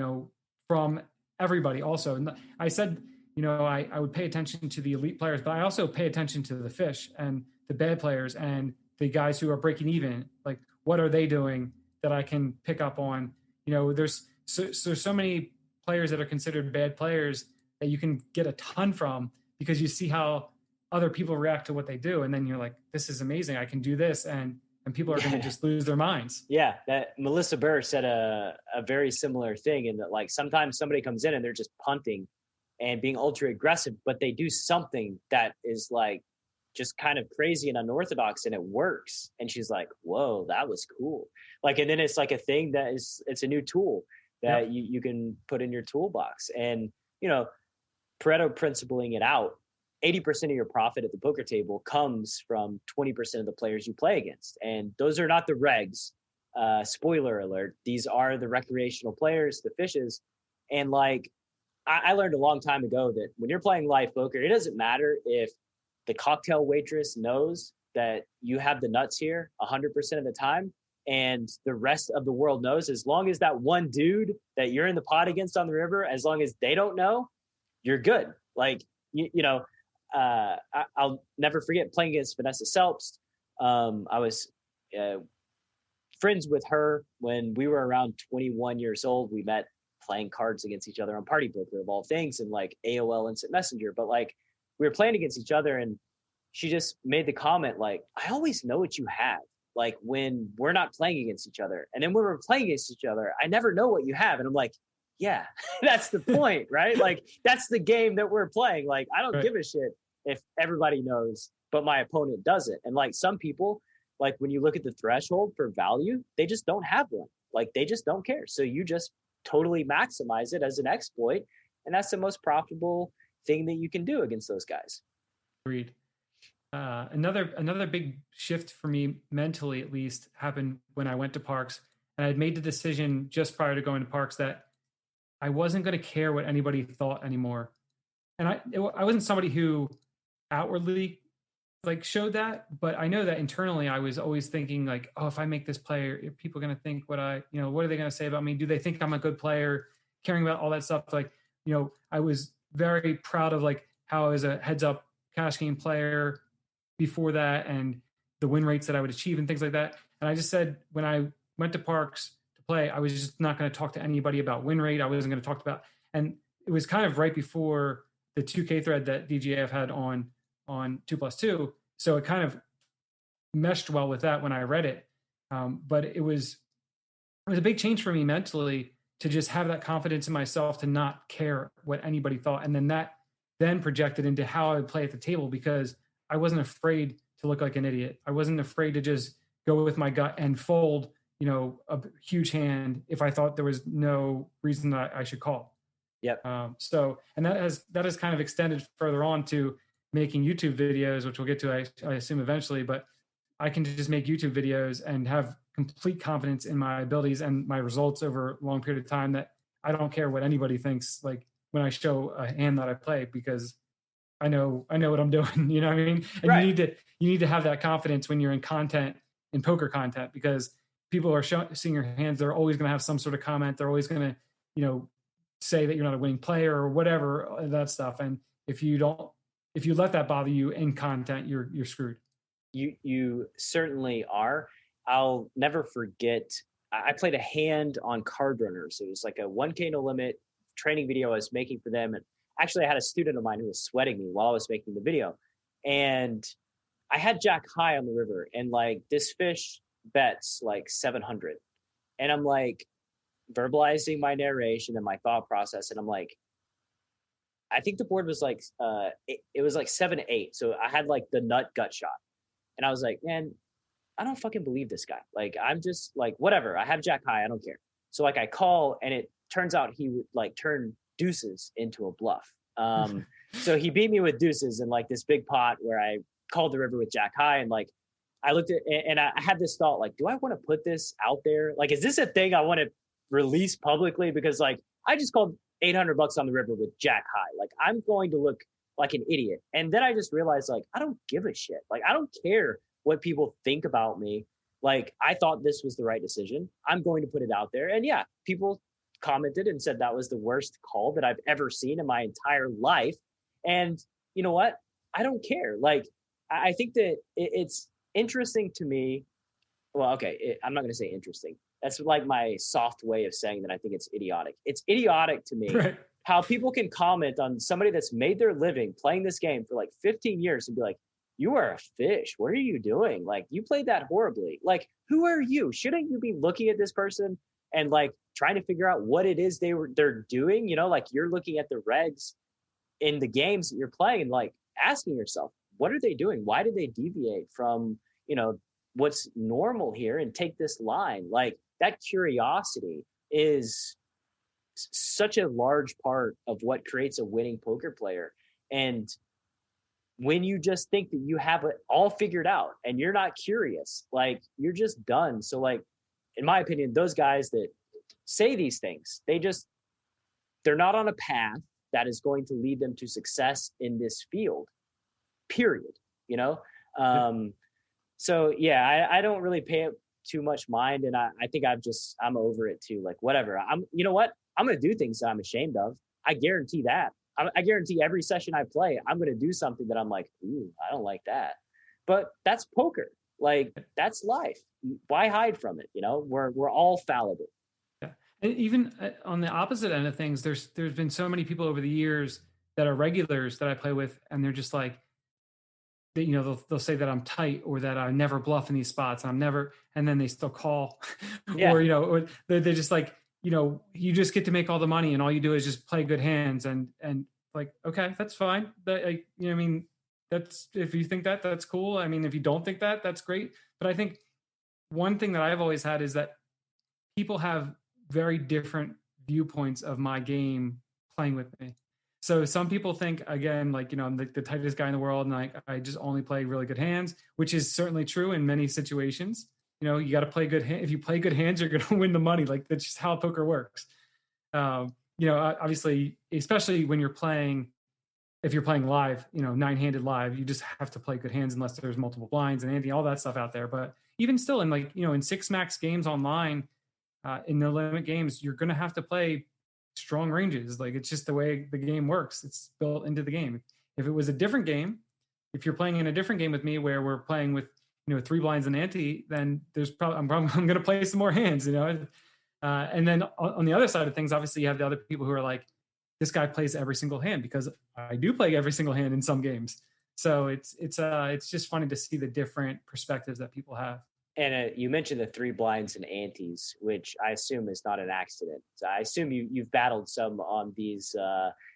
from everybody also. And I said, I would pay attention to the elite players, but I also pay attention to the fish and the bad players and the guys who are breaking even. Like, what are they doing that I can pick up on? There's so many players that are considered bad players that you can get a ton from, because you see how other people react to what they do. And then you're like, this is amazing. I can do this. And people are going to just lose their minds. Yeah. That Melissa Burr said a very similar thing, in that like sometimes somebody comes in and they're just punting and being ultra aggressive, but they do something that is like just kind of crazy and unorthodox, and it works. And she's like, whoa, that was cool. Like, and then it's like a thing that it's a new tool that you can put in your toolbox. And, Pareto principling it out, 80% of your profit at the poker table comes from 20% of the players you play against. And those are not the regs. Spoiler alert. These are the recreational players, the fishes. And like, I learned a long time ago that when you're playing live poker, it doesn't matter if the cocktail waitress knows that you have the nuts here 100% of the time, and the rest of the world knows. As long as that one dude that you're in the pot against on the river, as long as they don't know, you're good. Like, I'll never forget playing against Vanessa Selpst. I was friends with her when we were around 21 years old. We met playing cards against each other on Party Poker, of all things, and like AOL Instant Messenger. But like, we were playing against each other, and she just made the comment like, I always know what you have, like when we're not playing against each other. And then when we're playing against each other, I never know what you have. And I'm like, yeah, that's the point, right? Like, that's the game that we're playing. Like, I don't give a shit if everybody knows, but my opponent doesn't. And like, some people, like when you look at the threshold for value, they just don't have one. Like, they just don't care. So you just totally maximize it as an exploit. And that's the most profitable thing that you can do against those guys. Agreed. Another big shift for me, mentally at least, happened when I went to Parks. And I had made the decision just prior to going to Parks that I wasn't going to care what anybody thought anymore. And I wasn't somebody who outwardly like showed that, but I know that internally I was always thinking like, oh, if I make this play, are people going to think what are they going to say about me? Do they think I'm a good player? Caring about all that stuff. Like, I was very proud of like how I was a heads up cash game player before that, and the win rates that I would achieve and things like that. And I just said, when I went to Parks to play, I was just not going to talk to anybody about win rate. I wasn't going to talk about, and it was kind of right before the 2K thread that DGAF had on 2+2. So it kind of meshed well with that when I read it. But it was a big change for me mentally to just have that confidence in myself to not care what anybody thought. And then that projected into how I would play at the table, because I wasn't afraid to look like an idiot. I wasn't afraid to just go with my gut and fold, a huge hand if I thought there was no reason that I should call. Yep. So, and that has kind of extended further on to making YouTube videos, which we'll get to, I assume eventually, but I can just make YouTube videos and have complete confidence in my abilities and my results over a long period of time, that I don't care what anybody thinks, like when I show a hand that I play, because I know what I'm doing. You know what I mean? And right. you need to have that confidence when you're in poker content, because people are seeing your hands. They're always going to have some sort of comment. They're always going to, say that you're not a winning player or whatever, that stuff. And if you let that bother you in content, you're screwed. You certainly are. I'll never forget, I played a hand on Card Runners. It was like a 1K no limit training video I was making for them. And actually I had a student of mine who was sweating me while I was making the video. And I had Jack high on the river, and like this fish bets like 700. And I'm like verbalizing my narration and my thought process. And I'm like, I think the board was like, it was like 7-8. So I had like the nut gut shot. And I was like, man, I don't fucking believe this guy. Like, I'm just like, whatever. I have Jack high. I don't care. So like I call, and it turns out he would like turn deuces into a bluff. So he beat me with deuces in like this big pot where I called the river with Jack high, and like I looked at, and I had this thought, like, do I want to put this out there? Like, is this a thing I want to release publicly? Because like I just called $800 on the river with Jack high. Like, I'm going to look like an idiot. And then I just realized, like, I don't give a shit. Like, I don't care what people think about me. Like, I thought this was the right decision. I'm going to put it out there. And yeah, people commented and said that was the worst call that I've ever seen in my entire life. And you know what? I don't care. Like, I think that it's interesting to me. Well, okay, I'm not going to say interesting. That's like my soft way of saying that I think it's idiotic. It's idiotic to me Right. how people can comment on somebody that's made their living playing this game for like 15 years and be like, you are a fish. What are you doing? Like, you played that horribly. Like, who are you? Shouldn't you be looking at this person and like trying to figure out what it is they're doing? You know, like, you're looking at the regs in the games that you're playing and like asking yourself, what are they doing? Why did they deviate from, you know, what's normal here and take this line? Like, that curiosity is such a large part of what creates a winning poker player. And when you just think that you have it all figured out and you're not curious, like, you're just done. So like, in my opinion, those guys that say these things, they're not on a path that is going to lead them to success in this field, period. You know? So yeah, I don't really pay it too much mind. And I think I'm over it too. Like, whatever. You know what? I'm going to do things that I'm ashamed of. I guarantee that. I guarantee every session I play, I'm going to do something that I'm like, ooh, I don't like that. But that's poker. Like, that's life. Why hide from it? You know, we're all fallible. Yeah. And even on the opposite end of things, there's been so many people over the years that are regulars that I play with, and they're just like, you know, they'll say that I'm tight or that I never bluff in these spots. And then they still call, Yeah. or, you know, or they're just like, you know, you just get to make all the money and all you do is just play good hands, and like, okay, that's fine. You know, I mean, that's, if you think that, that's cool. I mean, if you don't think that, that's great. But I think one thing that I've always had is that people have very different viewpoints of my game playing with me. So some people think, again, like, you know, I'm the tightest guy in the world, and I just only play really good hands, which is certainly true in many situations. You know, you got to play good hands. If you play good hands, you're going to win the money. Like, that's just how poker works. You know, obviously, especially when if you're playing live, you know, 9-handed live, you just have to play good hands unless there's multiple blinds and ante, all that stuff out there. But even still, in like, you know, in 6-max games online, in no limit games, you're going to have to play strong ranges. Like, it's just the way the game works. It's built into the game. If it was a different game, if you're playing in a different game with me where we're playing with, you know, 3 blinds and ante, then there's I'm going to play some more hands, you know. And then on the other side of things, obviously you have the other people who are like, this guy plays every single hand, because I do play every single hand in some games. So it's just funny to see the different perspectives that people have. And you mentioned the 3 blinds and antes, which I assume is not an accident. So I assume you've battled some on these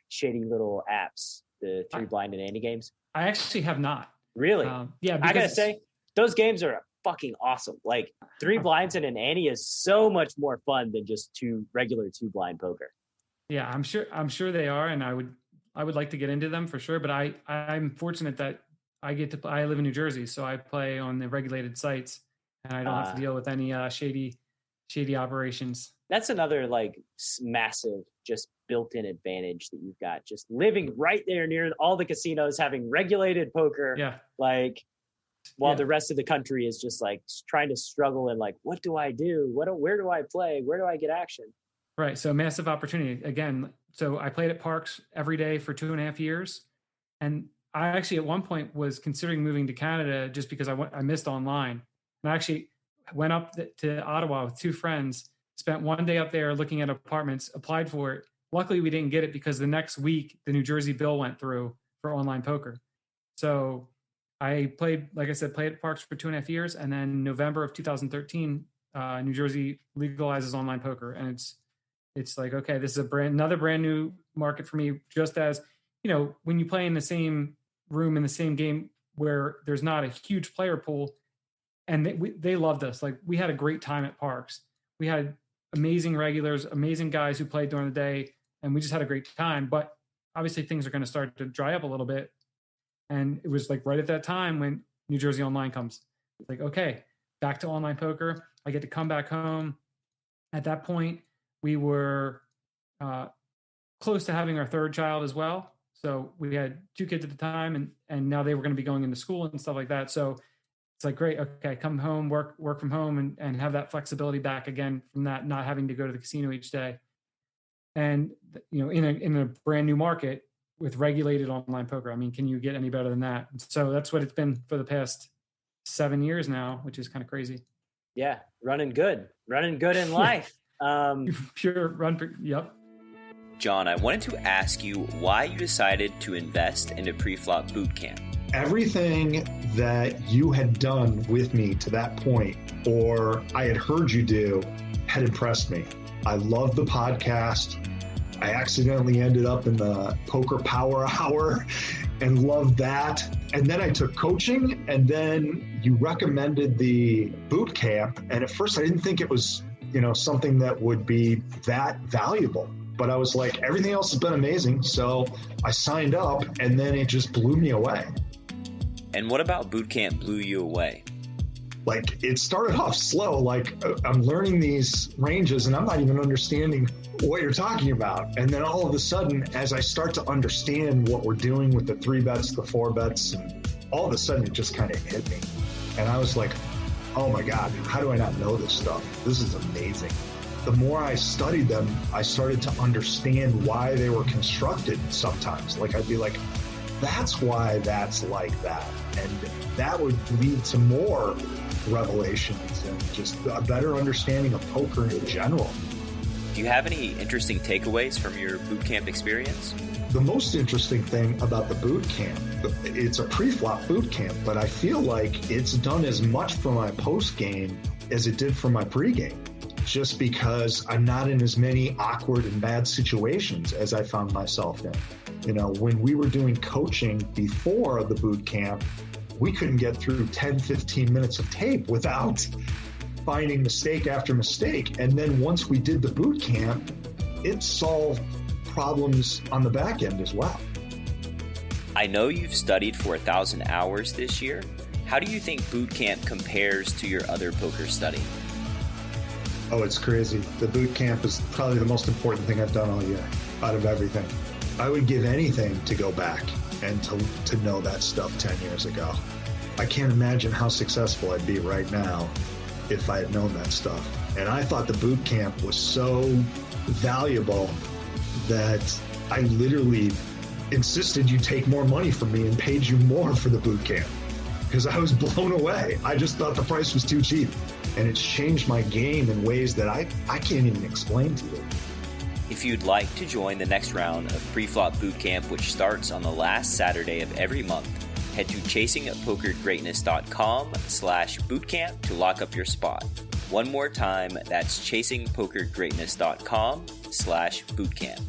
shady little apps, the 3 blind and ante games. I actually have not. Really? Yeah. I gotta say, those games are fucking awesome. Like, 3 blinds and an ante is so much more fun than just regular 2 blind poker. Yeah, I'm sure they are, and I would like to get into them for sure. But I'm fortunate that I live in New Jersey, so I play on the regulated sites, and I don't have to deal with any shady operations. That's another like massive just built-in advantage that you've got, just living right there near all the casinos, having regulated poker. Yeah. Like, while the rest of the country is just like trying to struggle and like, what do I do? Where do I play? Where do I get action? Right. So massive opportunity again. So I played at Parks every day for 2.5 years. And I actually at one point was considering moving to Canada just because I missed online. And I actually went up to Ottawa with 2 friends, spent 1 day up there looking at apartments, applied for it. Luckily, we didn't get it because the next week, the New Jersey bill went through for online poker. So I played at Parks for 2.5 years. And then November of 2013, New Jersey legalizes online poker. And it's like, okay, this is another brand new market for me. Just as, you know, when you play in the same room in the same game where there's not a huge player pool, and they loved us. Like, we had a great time at Parks. We had amazing regulars, amazing guys who played during the day, and we just had a great time. But obviously things are going to start to dry up a little bit. And it was like right at that time when New Jersey Online comes. It's like, okay, back to online poker. I get to come back home. At that point, we were close to having our third child as well. So we had 2 kids at the time, and now they were going to be going into school and stuff like that. So it's like, great, okay, come home, work from home, and have that flexibility back again from that, not having to go to the casino each day. And, you know, in a brand new market with regulated online poker, I mean, can you get any better than that? So that's what it's been for the past 7 years now, which is kind of crazy. Yeah, running good in life. Pure run. Yep. John, I wanted to ask you why you decided to invest into Preflop Boot Camp. Everything that you had done with me to that point, or I had heard you do, had impressed me. I loved the podcast. I accidentally ended up in the Poker Power Hour and loved that. And then I took coaching, and then you recommended the boot camp. And at first I didn't think it was, you know, something that would be that valuable. But I was like, everything else has been amazing. So I signed up, and then it just blew me away. And what about boot camp blew you away? Like, it started off slow. Like, I'm learning these ranges and I'm not even understanding what you're talking about. And then all of a sudden, as I start to understand what we're doing with the 3 bets, the 4 bets, and all of a sudden it just kind of hit me. And I was like, oh my God, how do I not know this stuff? This is amazing. The more I studied them, I started to understand why they were constructed sometimes. Like, I'd be like, that's why that's like that. And that would lead to more revelations and just a better understanding of poker in general. Do you have any interesting takeaways from your boot camp experience? The most interesting thing about the boot camp, it's a pre-flop boot camp, but I feel like it's done as much for my post game as it did for my pre-game, just because I'm not in as many awkward and bad situations as I found myself in. You know, when we were doing coaching before the boot camp, we couldn't get through 10, 15 minutes of tape without finding mistake after mistake. And then once we did the boot camp, it solved problems on the back end as well. I know you've studied for 1,000 hours this year. How do you think boot camp compares to your other poker study? Oh, it's crazy. The boot camp is probably the most important thing I've done all year out of everything. I would give anything to go back and to know that stuff 10 years ago. I can't imagine how successful I'd be right now if I had known that stuff. And I thought the boot camp was so valuable that I literally insisted you take more money from me and paid you more for the boot camp because I was blown away. I just thought the price was too cheap. And it's changed my game in ways that I can't even explain to you. If you'd like to join the next round of Preflop Boot Camp, which starts on the last Saturday of every month, head to chasingpokergreatness.com/bootcamp to lock up your spot. One more time, that's chasingpokergreatness.com/bootcamp.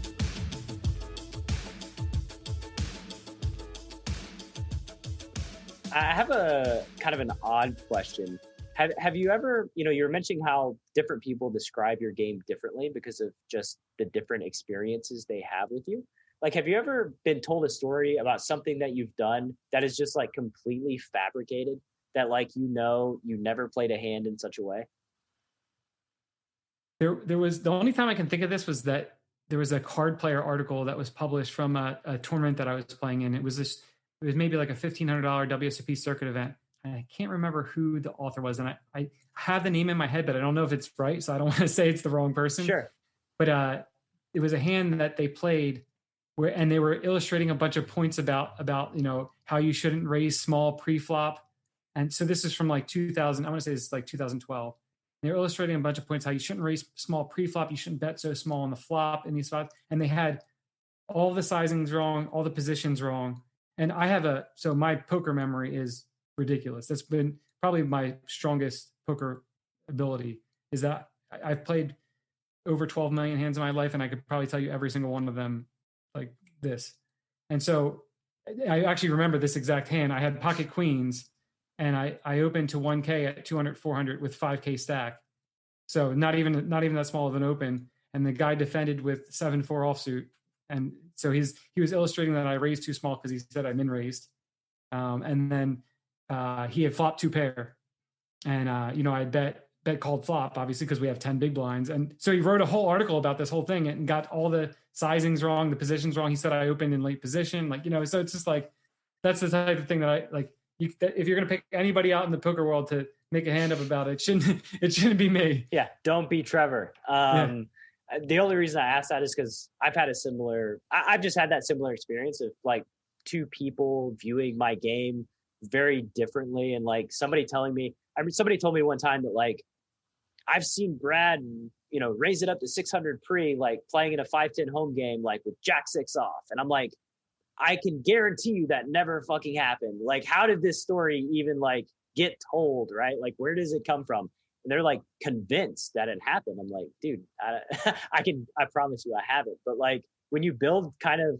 I have a kind of an odd question. Have you ever, you were mentioning how different people describe your game differently because of just the different experiences they have with you? Like, have you ever been told a story about something that you've done that is just like completely fabricated, that like, you never played a hand in such a way? There was, the only time I can think of this was that there was a card player article that was published from a tournament that I was playing in. It was maybe like a $1,500 WSOP circuit event. I can't remember who the author was. And I have the name in my head, but I don't know if it's right. So I don't want to say it's the wrong person. Sure. But it was a hand that they played and they were illustrating a bunch of points about, how you shouldn't raise small pre-flop. And so this is from like 2000, I want to say it's like 2012. They're illustrating a bunch of points, how you shouldn't raise small pre-flop. You shouldn't bet so small on the flop in these spots. And they had all the sizings wrong, all the positions wrong. And so my poker memory is ridiculous. That's been probably my strongest poker ability, is that I've played over 12 million hands in my life, and I could probably tell you every single one of them like this. And so I actually remember this exact hand. I had pocket queens, and I opened to 1K at 200, 400 with 5K stack. So not even that small of an open. And the guy defended with 7-4 offsuit. And so he was illustrating that I raised too small because he said I min raised. And then he had flopped 2 pair. And, I bet called flop, obviously, because we have 10 big blinds. And so he wrote a whole article about this whole thing and got all the sizings wrong, the positions wrong. He said I opened in late position. So it's just like, that's the type of thing that I like. If you're going to pick anybody out in the poker world to make a hand up about it, it shouldn't be me. Yeah. Don't be Trevor. The only reason I asked that is because I've just had that similar experience of like 2 people viewing my game very differently. And like somebody told me one time that like, I've seen Brad, raise it up to 600 pre, like playing in a 5-10 home game, like with Jack 6 off. And I'm like, I can guarantee you that never fucking happened. Like, how did this story even like get told, right? Like, where does it come from? And they're like convinced that it happened. I'm like, dude, I promise you I haven't. But like when you build kind of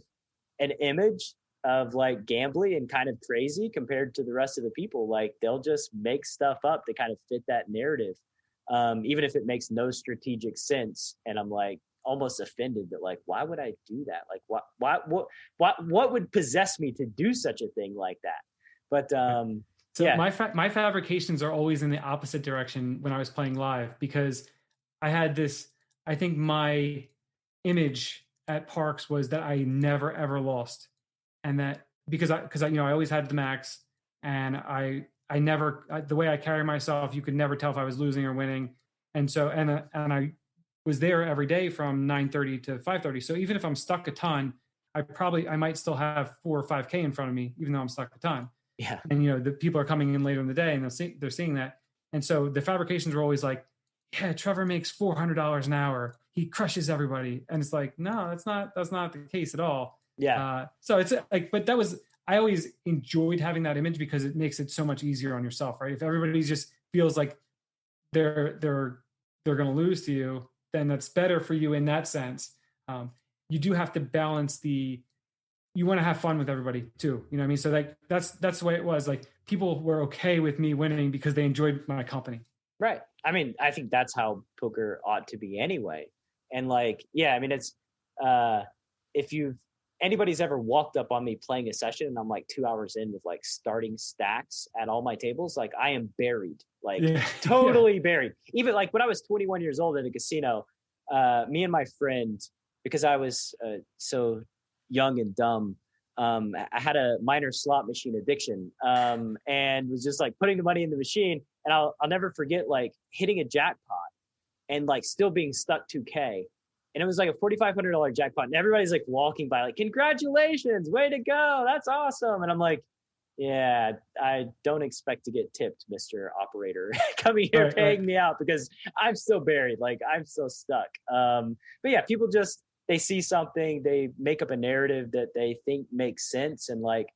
an image of like gambling and kind of crazy compared to the rest of the people, like they'll just make stuff up to kind of fit that narrative. Even if it makes no strategic sense. And I'm like almost offended that like, why would I do that? Like what would possess me to do such a thing like that? But, so yeah. My fabrications are always in the opposite direction when I was playing live, because I had this, I think my image at Parks was that I never, ever lost. And that because I always had the max, and I never, the way I carry myself, you could never tell if I was losing or winning. And so, and I was there every day from 9:30 to 5:30. So even if I'm stuck a ton, I might still have 4 or 5K in front of me, even though I'm stuck a ton. Yeah. And, the people are coming in later in the day and they're seeing that. And so the fabrications were always like, yeah, Trevor makes $400 an hour. He crushes everybody. And it's like, no, that's not the case at all. Yeah. So it's like, but I always enjoyed having that image because it makes it so much easier on yourself, right? If everybody just feels like they're going to lose to you, then that's better for you in that sense. You do have to balance you want to have fun with everybody too. You know what I mean? So like, that's the way it was. Like people were okay with me winning because they enjoyed my company. Right. I mean, I think that's how poker ought to be anyway. And like, yeah, I mean, it's, if anybody's ever walked up on me playing a session and I'm like 2 hours in with like starting stacks at all my tables, like I am buried, like totally buried. Even like when I was 21 years old at a casino, me and my friend, because I was so young and dumb, I had a minor slot machine addiction, and was just like putting the money in the machine. And I'll never forget like hitting a jackpot and like still being stuck 2K. And it was like a $4,500 jackpot. And everybody's like walking by like, congratulations, way to go. That's awesome. And I'm like, yeah, I don't expect to get tipped, Mr. Operator, coming here paying me out because I'm still buried. Like I'm still stuck. But yeah, people they see something, they make up a narrative that they think makes sense. And like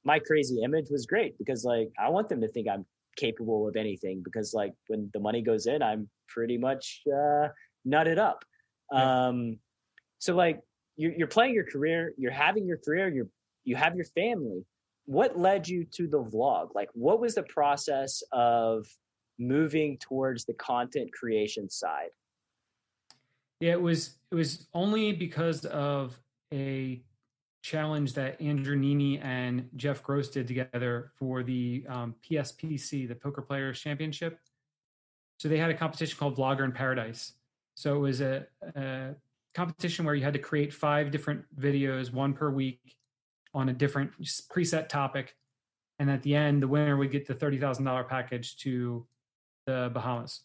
my crazy image was great because like, I want them to think I'm capable of anything, because like when the money goes in, I'm pretty much nutted up. So like you're playing your career, you're having your career, you have your family. What led you to the vlog? Like what was the process of moving towards the content creation side? Yeah, it was only because of a challenge that Andrew Nini and Jeff Gross did together for the PSPC, the Poker Players Championship. So they had a competition called Vlogger in Paradise. So it was a competition where you had to create 5 different videos, 1 per week, on a different preset topic. And at the end, the winner would get the $30,000 package to the Bahamas.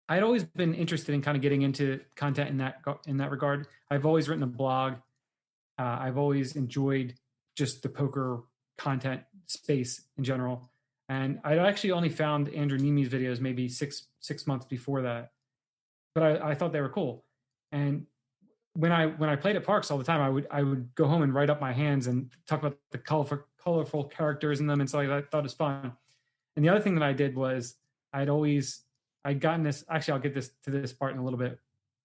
I'd always been interested in kind of getting into content in that regard. I've always written a blog. I've always enjoyed just the poker content space in general. And I'd actually only found Andrew Nimi's videos maybe six months before that. But I thought they were cool. And when I played at Parks all the time, I would go home and write up my hands and talk about the colorful characters in them. And so I thought it was fun. And the other thing that I did was I'd gotten this, actually I'll get to this part in a little bit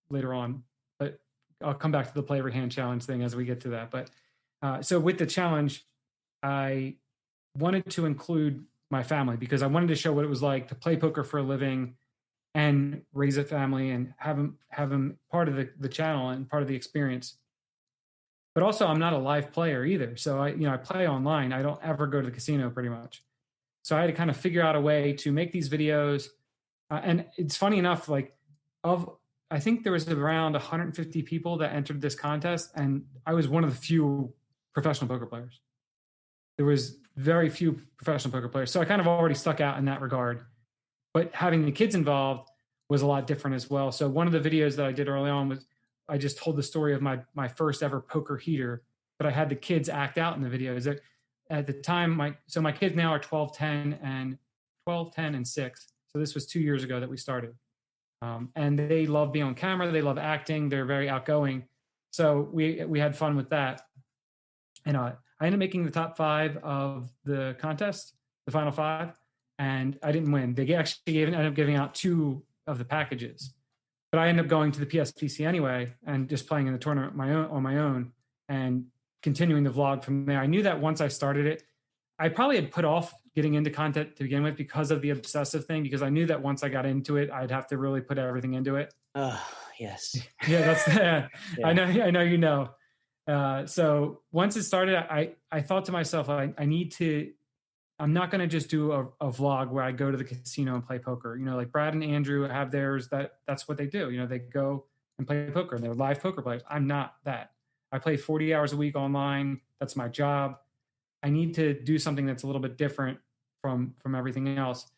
later on, but I'll come back to the play every hand challenge thing as we get to that. But so with the challenge, I wanted to include my family, because I wanted to show what it was like to play poker for a living and raise a family and have them part of the channel and part of the experience. But also, I'm not a live player either. So I play online. I don't ever go to the casino pretty much. So I had to kind of figure out a way to make these videos. And it's funny enough, I think there was around 150 people that entered this contest, and I was one of the few professional poker players. There was very few professional poker players. So I kind of already stuck out in that regard. But having the kids involved was a lot different as well. So one of the videos that I did early on was I just told the story of my first ever poker heater, but I had the kids act out in the videos. At the time, my kids now are 12, 10, and 6. So this was 2 years ago that we started. And they love being on camera. They love acting. They're very outgoing. So we had fun with that. And I ended up making the top 5 of the contest, the final 5, and I didn't win. They actually ended up giving out 2 of the packages. But I ended up going to the PSPC anyway and just playing in the tournament on my own and continuing the vlog from there. I knew that once I started it, I probably had put off getting into content to begin with because of the obsessive thing, because I knew that once I got into it, I'd have to really put everything into it. Yes. Yeah, that's Yeah. I know you know. So once it started, I thought to myself, I'm not going to just do a vlog where I go to the casino and play poker. Like Brad and Andrew have theirs, that's what they do. They go and play poker and they're live poker players. I'm not that. I play 40 hours a week online. That's my job. I need to do something that's a little bit different from everything else.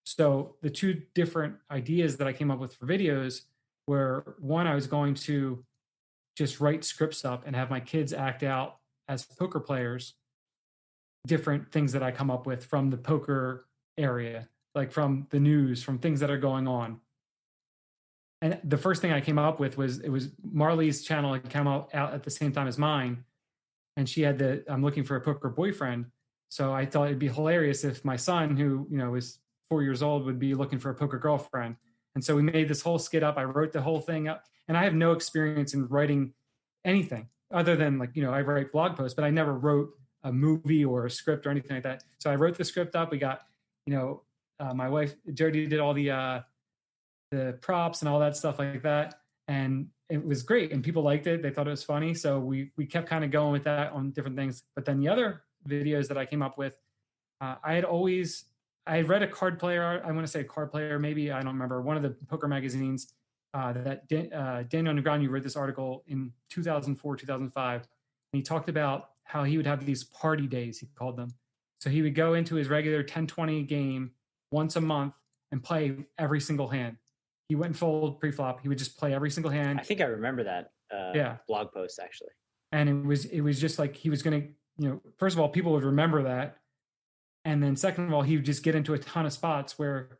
So the 2 different ideas that I came up with for videos were, one, I was going to just write scripts up and have my kids act out as poker players, different things that I come up with from the poker area, like from the news, from things that are going on. And the first thing I came up with was Marley's channel had come out at the same time as mine. And she had I'm looking for a poker boyfriend. So I thought it'd be hilarious if my son, who, is 4 years old, would be looking for a poker girlfriend. And so we made this whole skit up. I wrote the whole thing up, and I have no experience in writing anything other than I write blog posts, but I never wrote a movie or a script or anything like that. So I wrote the script up. We got, my wife, Jody, did all the props and all that stuff like that. And it was great. And people liked it. They thought it was funny. So we kept kind of going with that on different things. But then the other videos that I came up with, I had read a card player. I want to say a card player, maybe, I don't remember, one of the poker magazines that Daniel Negreanu wrote this article in 2004, 2005. And he talked about how he would have these party days, he called them. So he would go into his regular 10-20 game once a month and play every single hand. He wouldn't fold pre-flop. He would just play every single hand. I think I remember that blog post, actually. And it was just like he was going to, first of all, people would remember that. And then second of all, he would just get into a ton of spots where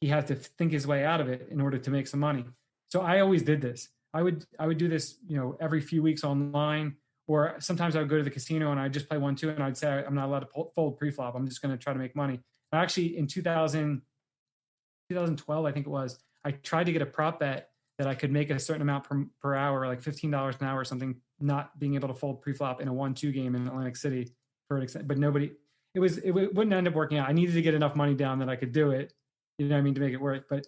he had to think his way out of it in order to make some money. So I always did this. I would do this, every few weeks online, or sometimes I would go to the casino and I'd just play 1-2 and I'd say, I'm not allowed to fold pre-flop. I'm just going to try to make money. And actually in 2012, I think it was, I tried to get a prop bet that I could make a certain amount per hour, like $15 an hour or something, not being able to fold pre-flop in a 1-2 game in Atlantic City but nobody, it wouldn't end up working out. I needed to get enough money down that I could do it, to make it work. But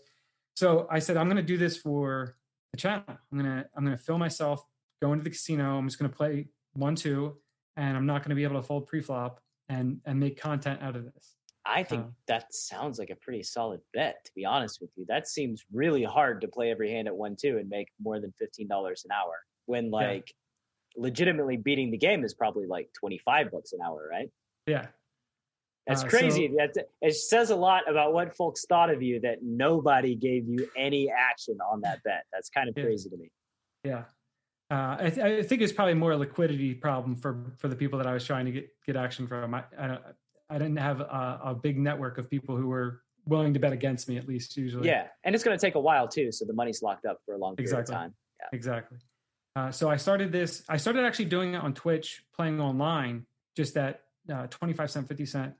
so I said, I'm going to do this for the channel. I'm going to film myself going to the casino. I'm just going to play 1-2 and I'm not going to be able to fold pre-flop and make content out of this. I think that sounds like a pretty solid bet, to be honest with you. That seems really hard to play every hand at 1-2 and make more than $15 an hour when legitimately beating the game is probably like $25 an hour, right? Yeah. That's crazy. It says a lot about what folks thought of you that nobody gave you any action on that bet. That's kind of crazy to me. Yeah. I think it's probably more a liquidity problem for the people that I was trying to get action from. I didn't have a big network of people who were willing to bet against me, at least usually. Yeah. And it's going to take a while too. So the money's locked up for a long period of time. Yeah. Exactly. So I started actually doing it on Twitch, playing online, just at 25 cent, 50 cent.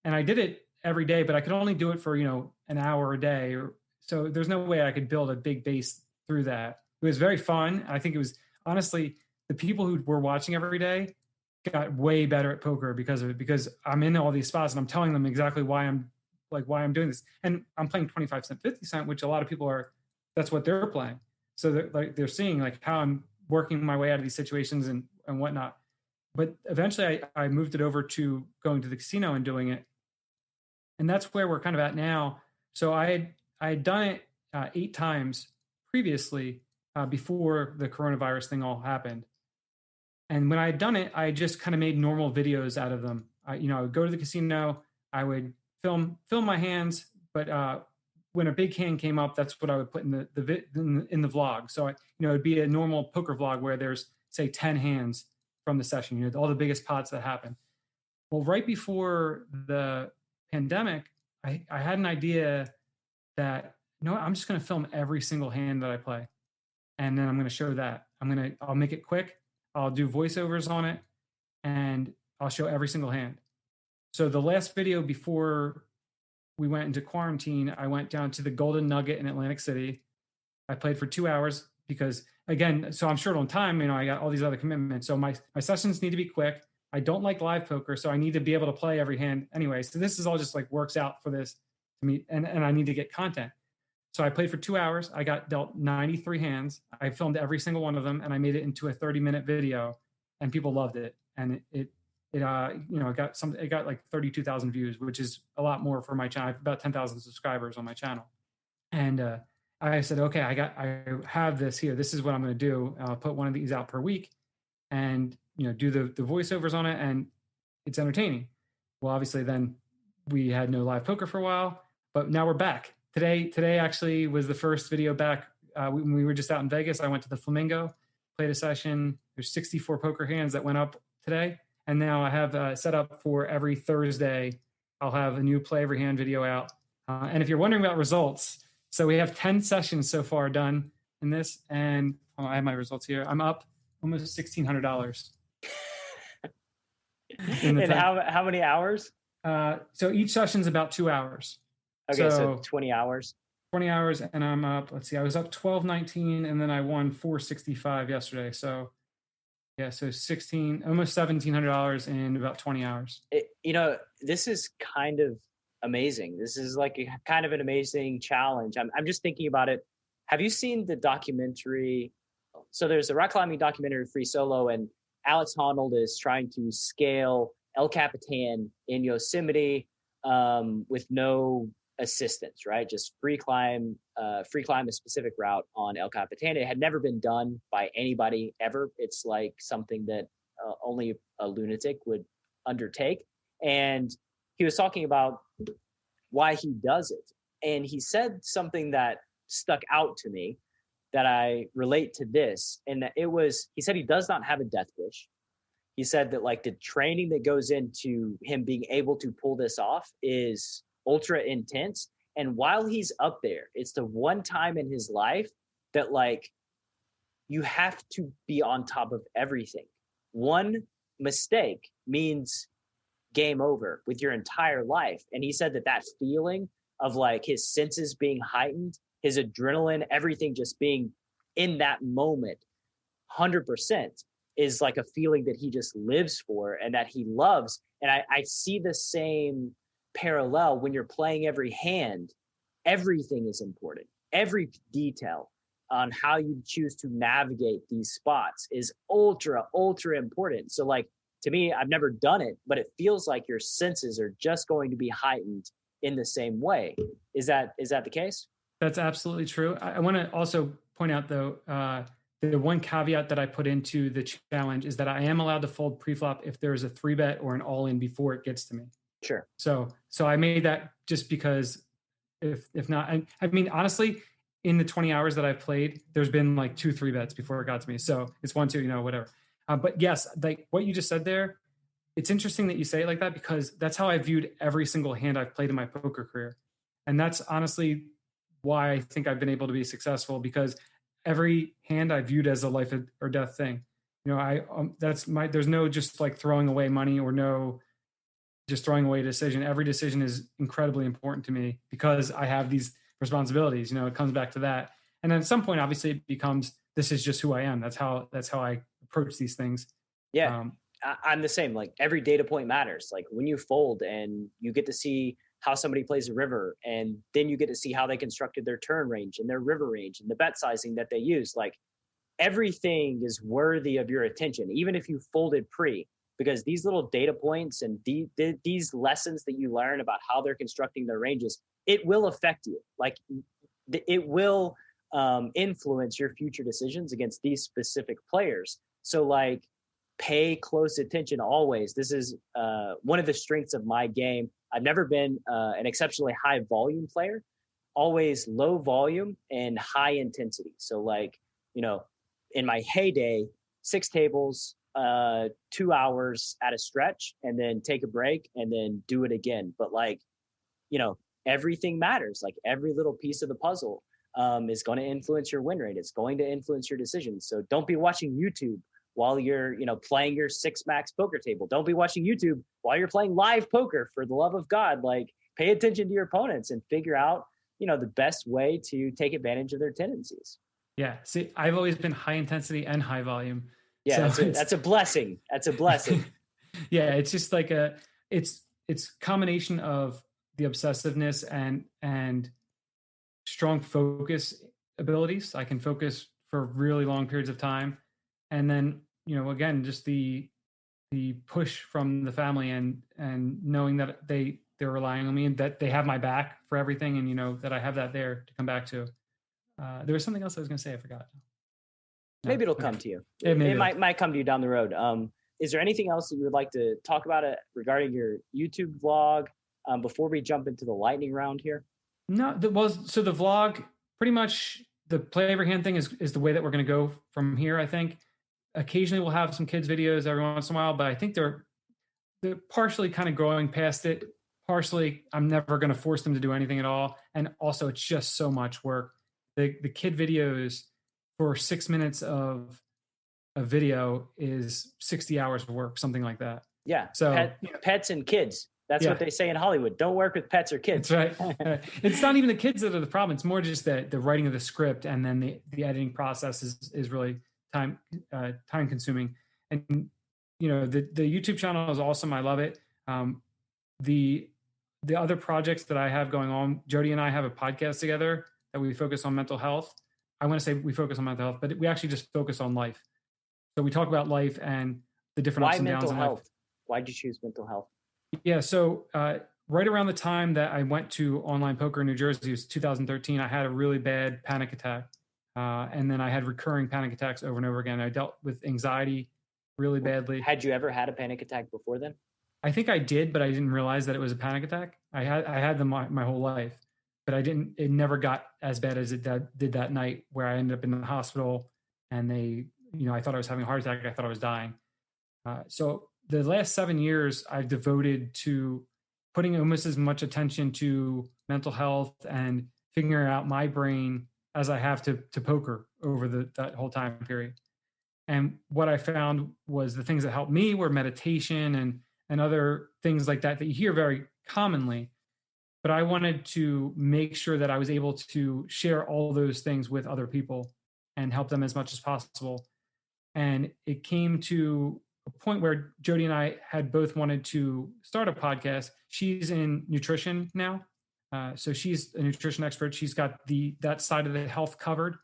And I did it every day, but I could only do it for, an hour a day. So there's no way I could build a big base through that. It was very fun. I think it was, honestly, the people who were watching every day, got way better at poker because of it, because I'm in all these spots and I'm telling them exactly why I'm doing this. And I'm playing 25 cent, 50 cent, which a lot of people that's what they're playing. So they're seeing like how I'm working my way out of these situations and whatnot. But eventually I moved it over to going to the casino and doing it. And that's where we're kind of at now. So I had done it 8 times previously before the coronavirus thing all happened. And when I had done it, I just kind of made normal videos out of them. I would go to the casino, I would film my hands, but when a big hand came up, that's what I would put in the vlog. So it'd be a normal poker vlog where there's say 10 hands from the session, all the biggest pots that happen. Well, right before the pandemic, I had an idea that I'm just going to film every single hand that I play, and then I'm going to show that. I'll make it quick. I'll do voiceovers on it, and I'll show every single hand. So the last video before we went into quarantine, I went down to the Golden Nugget in Atlantic City. I played for 2 hours because, again, so I'm short on time. I got all these other commitments. So my sessions need to be quick. I don't like live poker, so I need to be able to play every hand anyway. So this is all just like works out for this to me, and I need to get content. So I played for 2 hours. I got dealt 93 hands. I filmed every single one of them, and I made it into a 30-minute video, and people loved it. And it got like 32,000 views, which is a lot more for my channel. I have about 10,000 subscribers on my channel. And I said, okay, I have this here. This is what I'm going to do. I'll put one of these out per week, and do the voiceovers on it, and it's entertaining. Well, obviously, then we had no live poker for a while, but now we're back. Today actually was the first video back. When we were just out in Vegas, I went to the Flamingo, played a session. There's 64 poker hands that went up today. And now I have set up for every Thursday, I'll have a new play every hand video out. And if you're wondering about results, so we have 10 sessions so far done in this. And I have my results here. I'm up almost $1,600. And how many hours? So each session's about 2 hours. Okay, so 20 hours. 20 hours, and I'm up. Let's see, I was up 12.19, and then I won 465 yesterday. So yeah, so almost $1,700 in about 20 hours. This is kind of amazing. This is like a kind of an amazing challenge. I'm just thinking about it. Have you seen the documentary? So there's a rock climbing documentary, Free Solo, and Alex Honnold is trying to scale El Capitan in Yosemite with no assistance, right? Just free climb a specific route on El Capitan. It had never been done by anybody ever. It's like something that only a lunatic would undertake. And he was talking about why he does it. And he said something that stuck out to me that I relate to this. And he said he does not have a death wish. He said that like the training that goes into him being able to pull this off is ultra intense. And while he's up there, it's the one time in his life that like you have to be on top of everything. One mistake means game over with your entire life. And he said that feeling of like his senses being heightened, his adrenaline, everything just being in that moment, 100% is like a feeling that he just lives for and that he loves. And I see the same parallel when you're playing every hand. Everything is important. Every detail on how you choose to navigate these spots is ultra important. So like, to me, I've never done it, but it feels like your senses are just going to be heightened in the same way. Is that the case? That's absolutely true. I want to also point out though, the one caveat that I put into the challenge is that I am allowed to fold preflop if there's a 3-bet or an all-in before it gets to me. Sure. So I made that just because if not, I mean, honestly, in the 20 hours that I've played, there's been like 2 3-bets before it got to me. So it's 1, 2, whatever. But yes, like what you just said there, it's interesting that you say it like that because that's how I viewed every single hand I've played in my poker career. And that's honestly why I think I've been able to be successful, because every hand I viewed as a life or death thing. There's no just like throwing away money or no just throwing away a decision. Every decision is incredibly important to me because I have these responsibilities. It comes back to that. And then at some point, obviously it becomes, this is just who I am. That's how I approach these things. Yeah. I'm the same. Like every data point matters. Like when you fold and you get to see how somebody plays a river, and then you get to see how they constructed their turn range and their river range and the bet sizing that they use. Like everything is worthy of your attention, even if you folded pre, because these little data points and these lessons that you learn about how they're constructing their ranges, it will affect you. Like it will influence your future decisions against these specific players. So like, pay close attention always. This is one of the strengths of my game. I've never been an exceptionally high volume player, always low volume and high intensity. So like, in my heyday, 6 tables, 2 hours at a stretch, and then take a break and then do it again. But like, everything matters. Like every little piece of the puzzle is going to influence your win rate. It's going to influence your decisions. So don't be watching YouTube while you're, playing your 6 max poker table. Don't be watching YouTube while you're playing live poker, for the love of God. Like pay attention to your opponents and figure out, the best way to take advantage of their tendencies. Yeah. See, I've always been high intensity and high volume. Yeah. So that's a blessing. That's a blessing. Yeah. It's just like it's combination of the obsessiveness and strong focus abilities. I can focus for really long periods of time. And then, again, just the push from the family and knowing that they're relying on me and that they have my back for everything. And, that I have that there to come back to. There was something else I was going to say. I forgot. Maybe it'll come to you. It might come to you down the road. Is there anything else that you would like to talk about regarding your YouTube vlog before we jump into the lightning round here? No, so the vlog, pretty much the play every hand thing is the way that we're going to go from here, I think. Occasionally we'll have some kids videos every once in a while, but I think they're partially kind of growing past it. Partially, I'm never going to force them to do anything at all. And also it's just so much work. The kid videos for 6 minutes of a video is 60 hours of work, something like that. Yeah. So pets and kids. That's what they say in Hollywood. Don't work with pets or kids. That's right. It's not even the kids that are the problem. It's more just the writing of the script, and then the editing process is really time consuming. And the YouTube channel is awesome. I love it. The other projects that I have going on, Jody and I have a podcast together that we focus on mental health. I want to say we focus on mental health, but we actually just focus on life. So we talk about life and the different ups and downs in life. Why did you choose mental health? Yeah. So right around the time that I went to online poker in New Jersey, it was 2013, I had a really bad panic attack. And then I had recurring panic attacks over and over again. I dealt with anxiety really badly. Had you ever had a panic attack before then? I think I did, but I didn't realize that it was a panic attack. I had them my whole life, but it never got as bad as it did that night, where I ended up in the hospital and I thought I was having a heart attack. I thought I was dying. So the last 7 years I've devoted to putting almost as much attention to mental health and figuring out my brain as I have to poker over that whole time period. And what I found was the things that helped me were meditation and other things like that you hear very commonly. But I wanted to make sure that I was able to share all those things with other people and help them as much as possible. And it came to a point where Jody and I had both wanted to start a podcast. She's in nutrition now. So she's a nutrition expert. She's got that side of the health covered.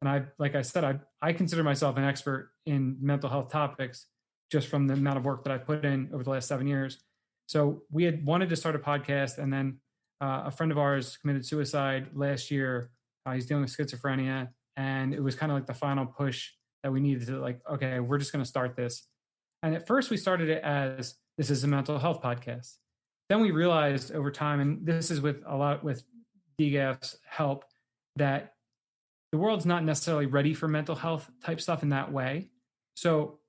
And like I said, I consider myself an expert in mental health topics just from the amount of work that I put in over the last 7 years. So we had wanted to start a podcast, and then a friend of ours committed suicide last year. He's dealing with schizophrenia, and it was kind of like the final push that we needed to, like, okay, we're just going to start this. And at first we started it as, this is a mental health podcast. Then we realized over time, and this is with DGAF's help, that the world's not necessarily ready for mental health type stuff in that way. So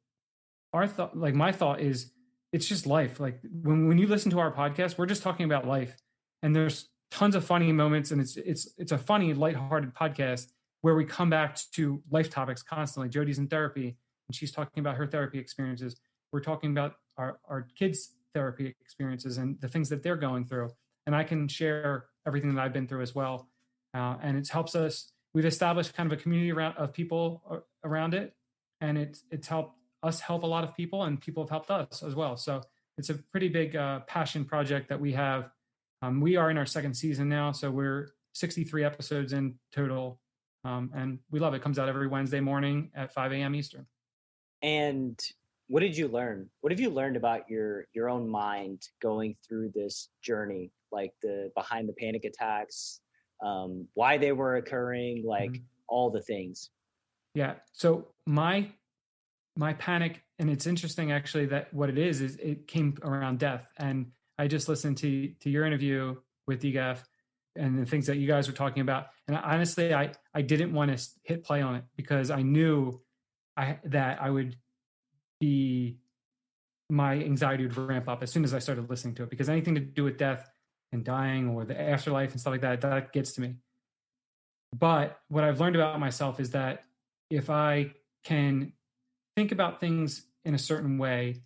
my thought is, it's just life. Like when you listen to our podcast, we're just talking about life, and there's tons of funny moments, and it's a funny, lighthearted podcast where we come back to life topics constantly. Jody's in therapy, and she's talking about her therapy experiences. We're talking about our kids' therapy experiences and the things that they're going through. And I can share everything that I've been through as well. And it helps us. We've established kind of a community of people around it. And it's helped us help a lot of people, and people have helped us as well. So it's a pretty big passion project that we have. We are in our second season now, so we're 63 episodes in total, and we love it. It comes out every Wednesday morning at 5 a.m. Eastern. And what did you learn? What have you learned about your own mind going through this journey, like the behind the panic attacks, why they were occurring, like all the things? Yeah. So my panic, and it's interesting actually that what it is it came around death. And I just listened to your interview with DGAF and the things that you guys were talking about. And honestly, I didn't want to hit play on it because I knew that I would be, my anxiety would ramp up as soon as I started listening to it, because anything to do with death and dying or the afterlife and stuff like that, that gets to me. But what I've learned about myself is that if I can think about things in a certain way,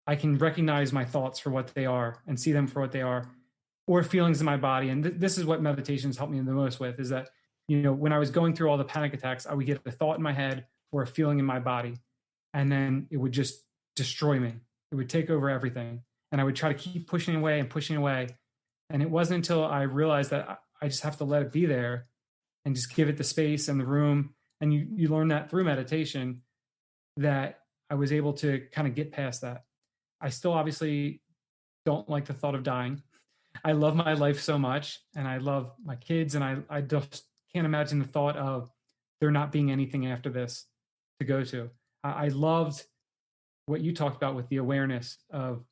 I can recognize my thoughts for what they are and see them for what they are, or feelings in my body. And this is what meditation's helped me the most with, is that, when I was going through all the panic attacks, I would get a thought in my head or a feeling in my body, and then it would just destroy me. It would take over everything. And I would try to keep pushing away. And it wasn't until I realized that I just have to let it be there and just give it the space and the room. And you learn that through meditation, that I was able to kind of get past that. I still obviously don't like the thought of dying. I love my life so much, and I love my kids, and I just can't imagine the thought of there not being anything after this to go to. I loved what you talked about with the awareness of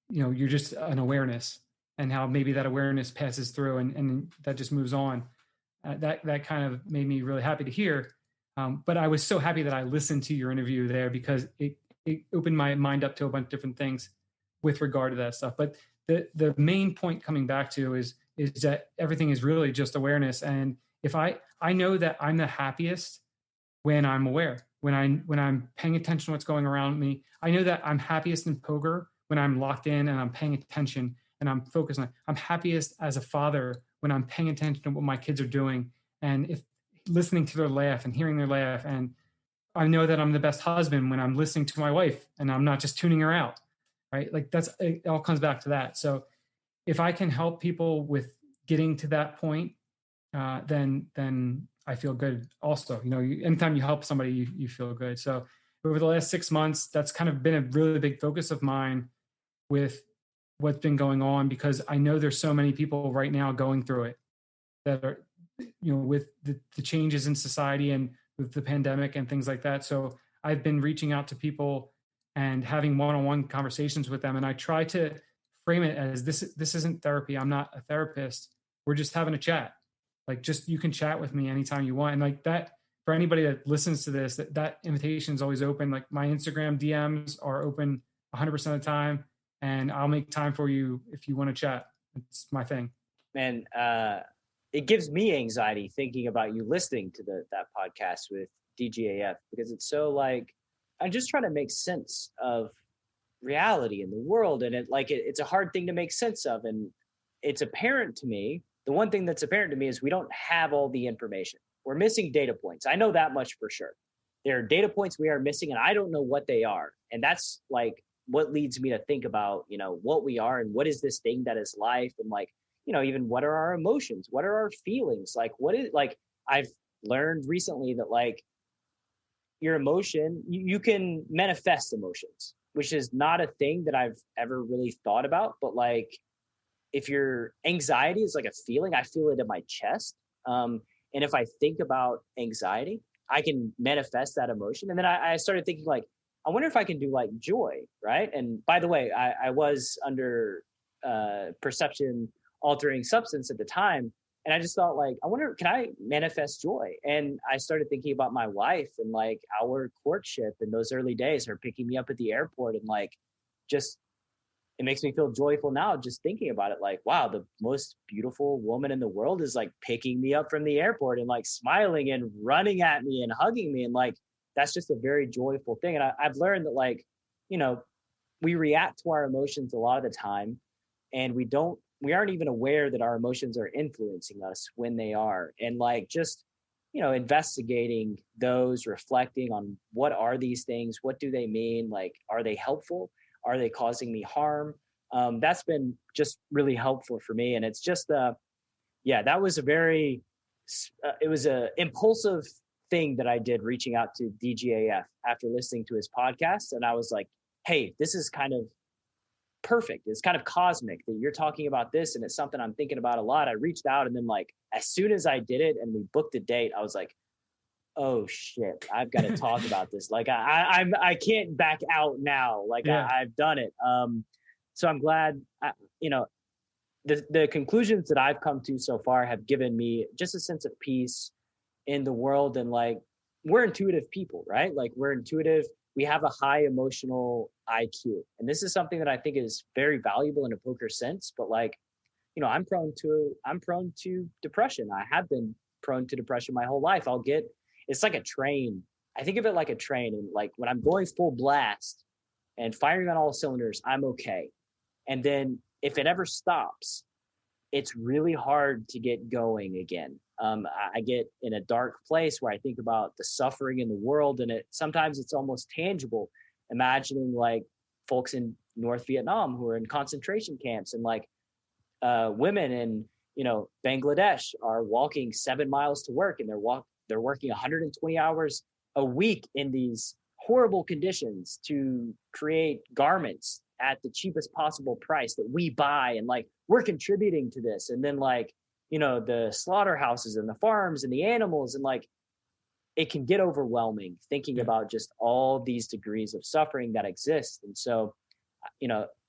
you're just an awareness, and how maybe that awareness passes through and that just moves on. That kind of made me really happy to hear. But I was so happy that I listened to your interview there, because it opened my mind up to a bunch of different things with regard to that stuff. But the main point coming back to is that everything is really just awareness. And if I know that I'm the happiest when I'm aware, when I'm paying attention to what's going around me. I know that I'm happiest in poker when I'm locked in and I'm paying attention and I'm focused on it. I'm happiest as a father when I'm paying attention to what my kids are doing, and if listening to their laugh and hearing their laugh. And I know that I'm the best husband when I'm listening to my wife and I'm not just tuning her out, right? Like it all comes back to that. So if I can help people with getting to that point, then I feel good also. Anytime you help somebody, you feel good. So over the last 6 months, that's kind of been a really big focus of mine with what's been going on, because I know there's so many people right now going through it that are, with the changes in society and with the pandemic and things like that. So I've been reaching out to people and having one-on-one conversations with them. And I try to frame it as this isn't therapy. I'm not a therapist. We're just having a chat. Like, just, you can chat with me anytime you want. And like that, for anybody that listens to this, that invitation is always open. Like, my Instagram DMs are open 100% of the time, and I'll make time for you if you want to chat. It's my thing. Man, it gives me anxiety thinking about you listening to that podcast with DGAF, because it's so like, I'm just trying to make sense of reality in the world. And it's a hard thing to make sense of. And it's apparent to me. The one thing that's apparent to me is we don't have all the information. We're missing data points. I know that much for sure. There are data points we are missing, and I don't know what they are. And that's like what leads me to think about, what we are and what is this thing that is life, and like, even what are our emotions? What are our feelings? Like, what is, like, I've learned recently that like your emotion, you can manifest emotions, which is not a thing that I've ever really thought about. But like, if your anxiety is like a feeling, I feel it in my chest. And if I think about anxiety, I can manifest that emotion. And then I started thinking like, I wonder if I can do like joy, right? And by the way, I was under perception altering substance at the time. And I just thought like, I wonder, can I manifest joy? And I started thinking about my wife and like our courtship in those early days, her picking me up at the airport, and like, just, it makes me feel joyful now just thinking about it. Like, wow, the most beautiful woman in the world is like picking me up from the airport and like smiling and running at me and hugging me. And like, that's just a very joyful thing. And I've learned that like, we react to our emotions a lot of the time, and we aren't even aware that our emotions are influencing us when they are. And like, just, investigating those, reflecting on what are these things? What do they mean? Like, are they helpful? Are they causing me harm? That's been just really helpful for me. And it's just, that was it was a impulsive thing that I did, reaching out to DGAF after listening to his podcast. And I was like, hey, this is kind of perfect. It's kind of cosmic that you're talking about this. And it's something I'm thinking about a lot. I reached out, and then like, as soon as I did it and we booked a date, I was like, oh shit, I've got to talk about this. Like I can't back out now. Like I've done it. So I'm glad, the conclusions that I've come to so far have given me just a sense of peace in the world. And like, we're intuitive people, right? Like, we're intuitive. We have a high emotional IQ. And this is something that I think is very valuable in a poker sense. But like, I'm prone to depression. I have been prone to depression my whole life. It's like a train. I think of it like a train. And like, when I'm going full blast and firing on all cylinders, I'm okay. And then if it ever stops, it's really hard to get going again. I get in a dark place where I think about the suffering in the world, and sometimes it's almost tangible, imagining like folks in North Vietnam who are in concentration camps, and like women in Bangladesh are walking 7 miles to work, and they're working 120 hours a week in these horrible conditions to create garments at the cheapest possible price that we buy, and like, we're contributing to this. And then like, the slaughterhouses and the farms and the animals, and like, it can get overwhelming thinking about just all these degrees of suffering that exist. And so,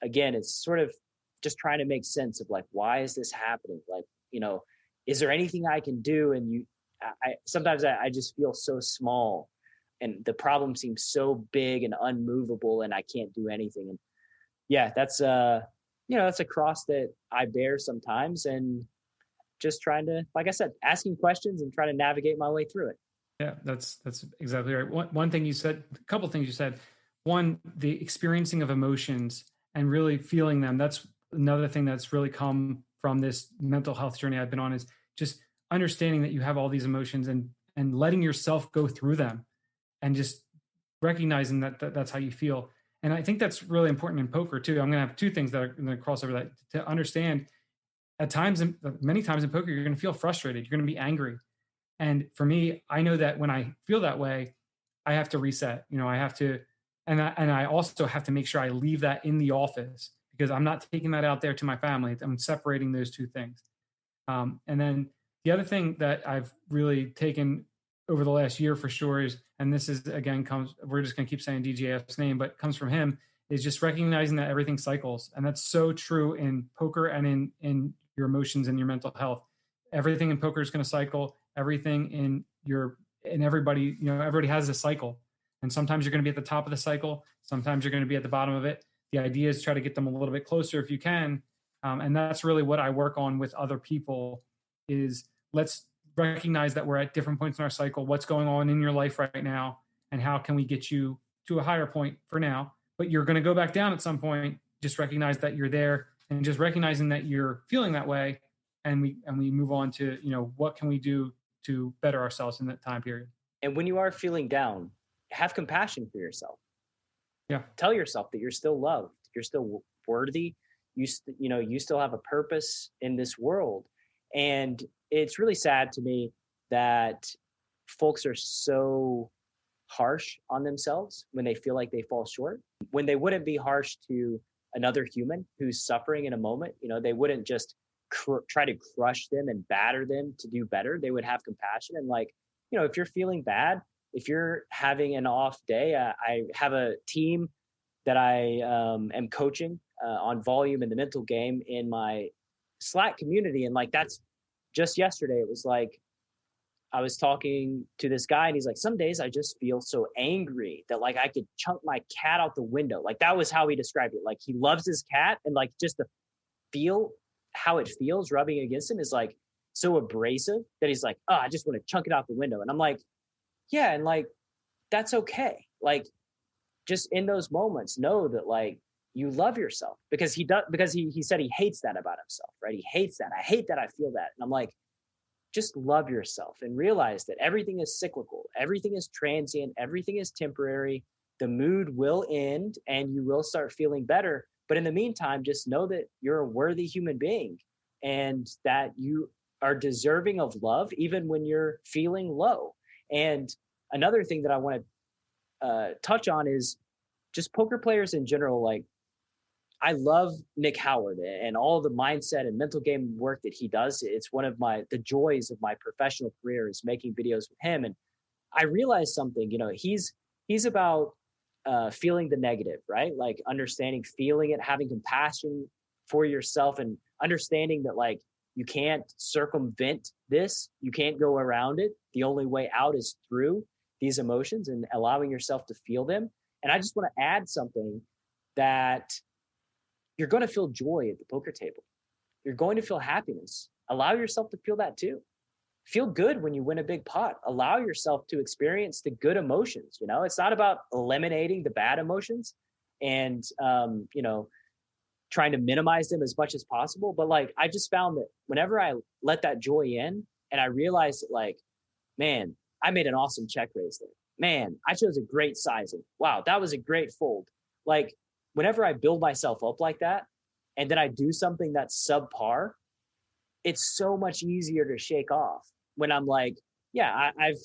again, it's sort of just trying to make sense of like, why is this happening? Like, is there anything I can do? And sometimes I just feel so small, and the problem seems so big and unmovable, and I can't do anything. And that's that's a cross that I bear sometimes, and just trying to, like I said, asking questions and trying to navigate my way through it. Yeah, that's exactly right. One thing you said, a couple things you said. One, the experiencing of emotions and really feeling them. That's another thing that's really come from this mental health journey I've been on, is just understanding that you have all these emotions and letting yourself go through them, and just recognizing that that's how you feel. And I think that's really important in poker too. I'm going to have two things that are going to cross over that, to understand at times, many times in poker, you're going to feel frustrated. You're going to be angry. And for me, I know that when I feel that way, I have to reset. I have to, and I also have to make sure I leave that in the office, because I'm not taking that out there to my family. I'm separating those two things. And then the other thing that I've really taken over the last year for sure is, and this is again we're just going to keep saying DJF's name, but comes from him, is just recognizing that everything cycles. And that's so true in poker and in your emotions and your mental health. Everything in poker is going to cycle. Everything in everybody, everybody has a cycle. And sometimes you're going to be at the top of the cycle. Sometimes you're going to be at the bottom of it. The idea is try to get them a little bit closer if you can. And that's really what I work on with other people, is let's recognize that we're at different points in our cycle. What's going on in your life right now, and how can we get you to a higher point for now? But you're going to go back down at some point. Just recognize that you're there, and just recognizing that you're feeling that way. And we move on to, what can we do to better ourselves in that time period? And when you are feeling down, have compassion for yourself. Yeah. Tell yourself that you're still loved. You're still worthy. You still have a purpose in this world. And it's really sad to me that folks are so harsh on themselves when they feel like they fall short, when they wouldn't be harsh to another human who's suffering in a moment. They wouldn't just try to crush them and batter them to do better. They would have compassion. And like, if you're feeling bad, if you're having an off day, I have a team that I am coaching on volume in the mental game in my Slack community. And like, that's just yesterday. It was like, I was talking to this guy, and he's like, some days I just feel so angry that like I could chunk my cat out the window. Like, that was how he described it. Like, he loves his cat, and like just to feel how it feels rubbing against him is like so abrasive that he's like, oh, I just want to chunk it out the window. And I'm like, yeah. And like, that's okay. Like, just in those moments, know that like you love yourself, because he said he hates that about himself, right? He hates that. I hate that I feel that. And I'm like, just love yourself and realize that everything is cyclical, everything is transient, everything is temporary. The mood will end and you will start feeling better. But in the meantime, just know that you're a worthy human being and that you are deserving of love, even when you're feeling low. And another thing that I want to touch on is just poker players in general. Like, I love Nick Howard and all the mindset and mental game work that he does. It's one of the joys of my professional career is making videos with him. And I realized something, he's about feeling the negative, right? Like understanding, feeling it, having compassion for yourself and understanding that like, you can't circumvent this. You can't go around it. The only way out is through these emotions and allowing yourself to feel them. And I just want to add something that you're going to feel joy at the poker table. You're going to feel happiness. Allow yourself to feel that too. Feel good when you win a big pot. Allow yourself to experience the good emotions. It's not about eliminating the bad emotions and, trying to minimize them as much as possible. But like, I just found that whenever I let that joy in and I realized that like, man, I made an awesome check raise there. Man, I chose a great sizing. Wow, that was a great fold. Like, whenever I build myself up like that, and then I do something that's subpar, it's so much easier to shake off when I'm like, yeah, I've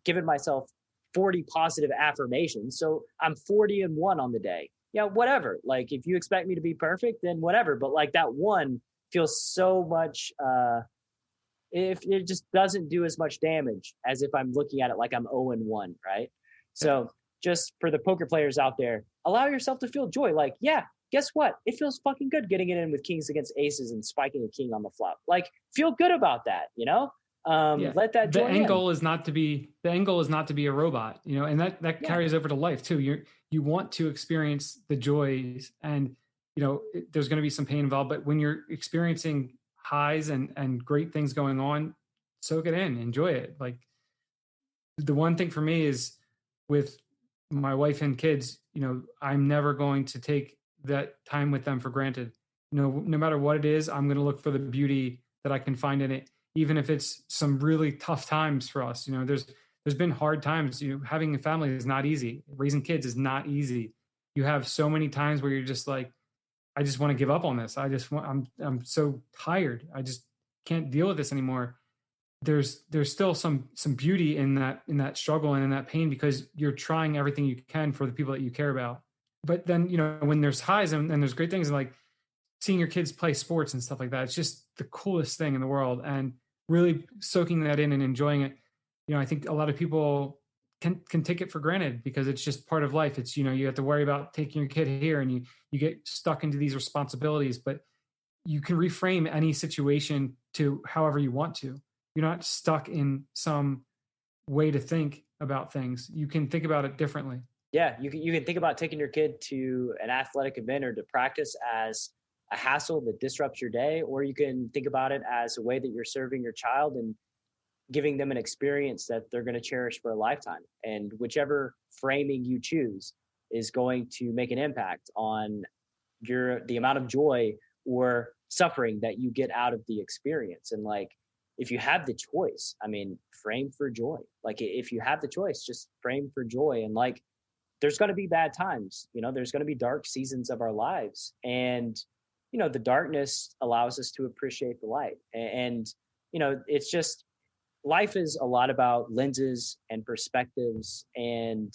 given myself 40 positive affirmations. So I'm 40-1 on the day. Yeah, whatever. Like, if you expect me to be perfect, then whatever. But like that one feels so much, if it just doesn't do as much damage as if I'm looking at it like I'm 0-1, right? So just for the poker players out there, allow yourself to feel joy. Like, yeah, guess what? It feels fucking good getting it in with kings against aces and spiking a king on the flop. Like, feel good about that, Let that joy the end goal is not to be a robot, and that carries over to life too. You want to experience the joys, and there's going to be some pain involved, but when you're experiencing highs and great things going on, soak it in, enjoy it. Like, the one thing for me is with my wife and kids, I'm never going to take that time with them for granted. No matter what it is, I'm going to look for the beauty that I can find in it, even if it's some really tough times for us. There's been hard times. Having a family is not easy. Raising kids is not easy. You have so many times where you're just like, I just want to give up on this. I'm so tired. I just can't deal with this anymore. There's still some beauty in that struggle and in that pain, because you're trying everything you can for the people that you care about. But then, when there's highs and there's great things, like seeing your kids play sports and stuff like that, it's just the coolest thing in the world. And really soaking that in and enjoying it. I think a lot of people can take it for granted because it's just part of life. It's, you have to worry about taking your kid here and you get stuck into these responsibilities, but you can reframe any situation to however you want to. You're not stuck in some way to think about things. You can think about it differently. Yeah, you can think about taking your kid to an athletic event or to practice as a hassle that disrupts your day, or you can think about it as a way that you're serving your child and giving them an experience that they're going to cherish for a lifetime. And whichever framing you choose is going to make an impact on the amount of joy or suffering that you get out of the experience. And like, if you have the choice, frame for joy. Like, if you have the choice, just frame for joy. And like, there's going to be bad times, there's going to be dark seasons of our lives. And, the darkness allows us to appreciate the light. And it's just, life is a lot about lenses and perspectives. And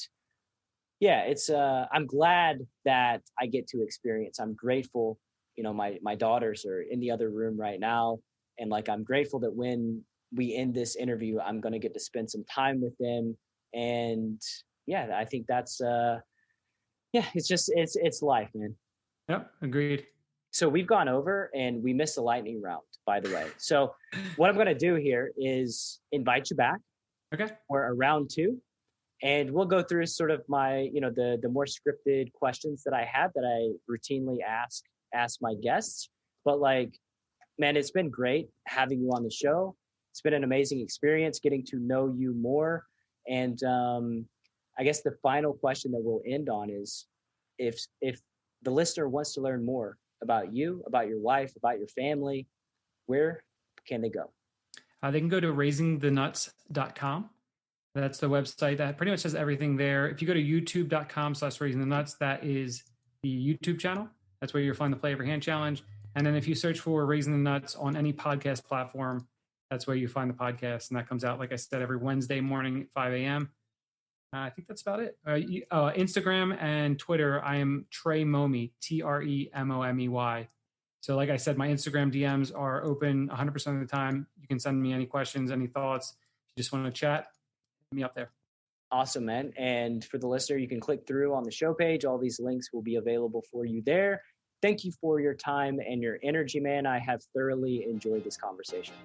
yeah, it's, I'm glad that I get to experience. I'm grateful, my daughters are in the other room right now. And like, I'm grateful that when we end this interview, I'm going to get to spend some time with them. And yeah, I think that's, it's life, man. Yep. Agreed. So we've gone over and we missed the lightning round, by the way. So what I'm going to do here is invite you back. Okay. For a round 2. And we'll go through sort of my, the more scripted questions that I have that I routinely ask my guests. But like, man, it's been great having you on the show. It's been an amazing experience getting to know you more. And I guess the final question that we'll end on is, if the listener wants to learn more about you, about your wife, about your family, where can they go? They can go to raisingthenuts.com. That's the website that pretty much has everything there. If you go to youtube.com/raisingthenuts, that is the YouTube channel. That's where you'll find the Play Every Hand Challenge. And then if you search for Raising the Nuts on any podcast platform, that's where you find the podcast. And that comes out, like I said, every Wednesday morning at 5 a.m. I think that's about it. Instagram and Twitter, I am Trey Momey, TREMOMEY. So like I said, my Instagram DMs are open 100% of the time. You can send me any questions, any thoughts. If you just want to chat, hit me up there. Awesome, man. And for the listener, you can click through on the show page. All these links will be available for you there. Thank you for your time and your energy, man. I have thoroughly enjoyed this conversation.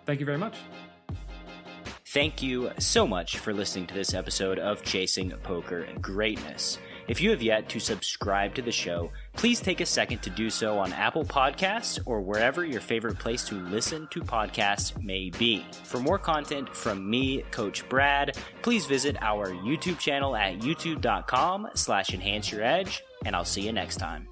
Thank you very much. Thank you so much for listening to this episode of Chasing Poker Greatness. If you have yet to subscribe to the show, please take a second to do so on Apple Podcasts or wherever your favorite place to listen to podcasts may be. For more content from me, Coach Brad, please visit our YouTube channel at youtube.com/enhanceyouredge, and I'll see you next time.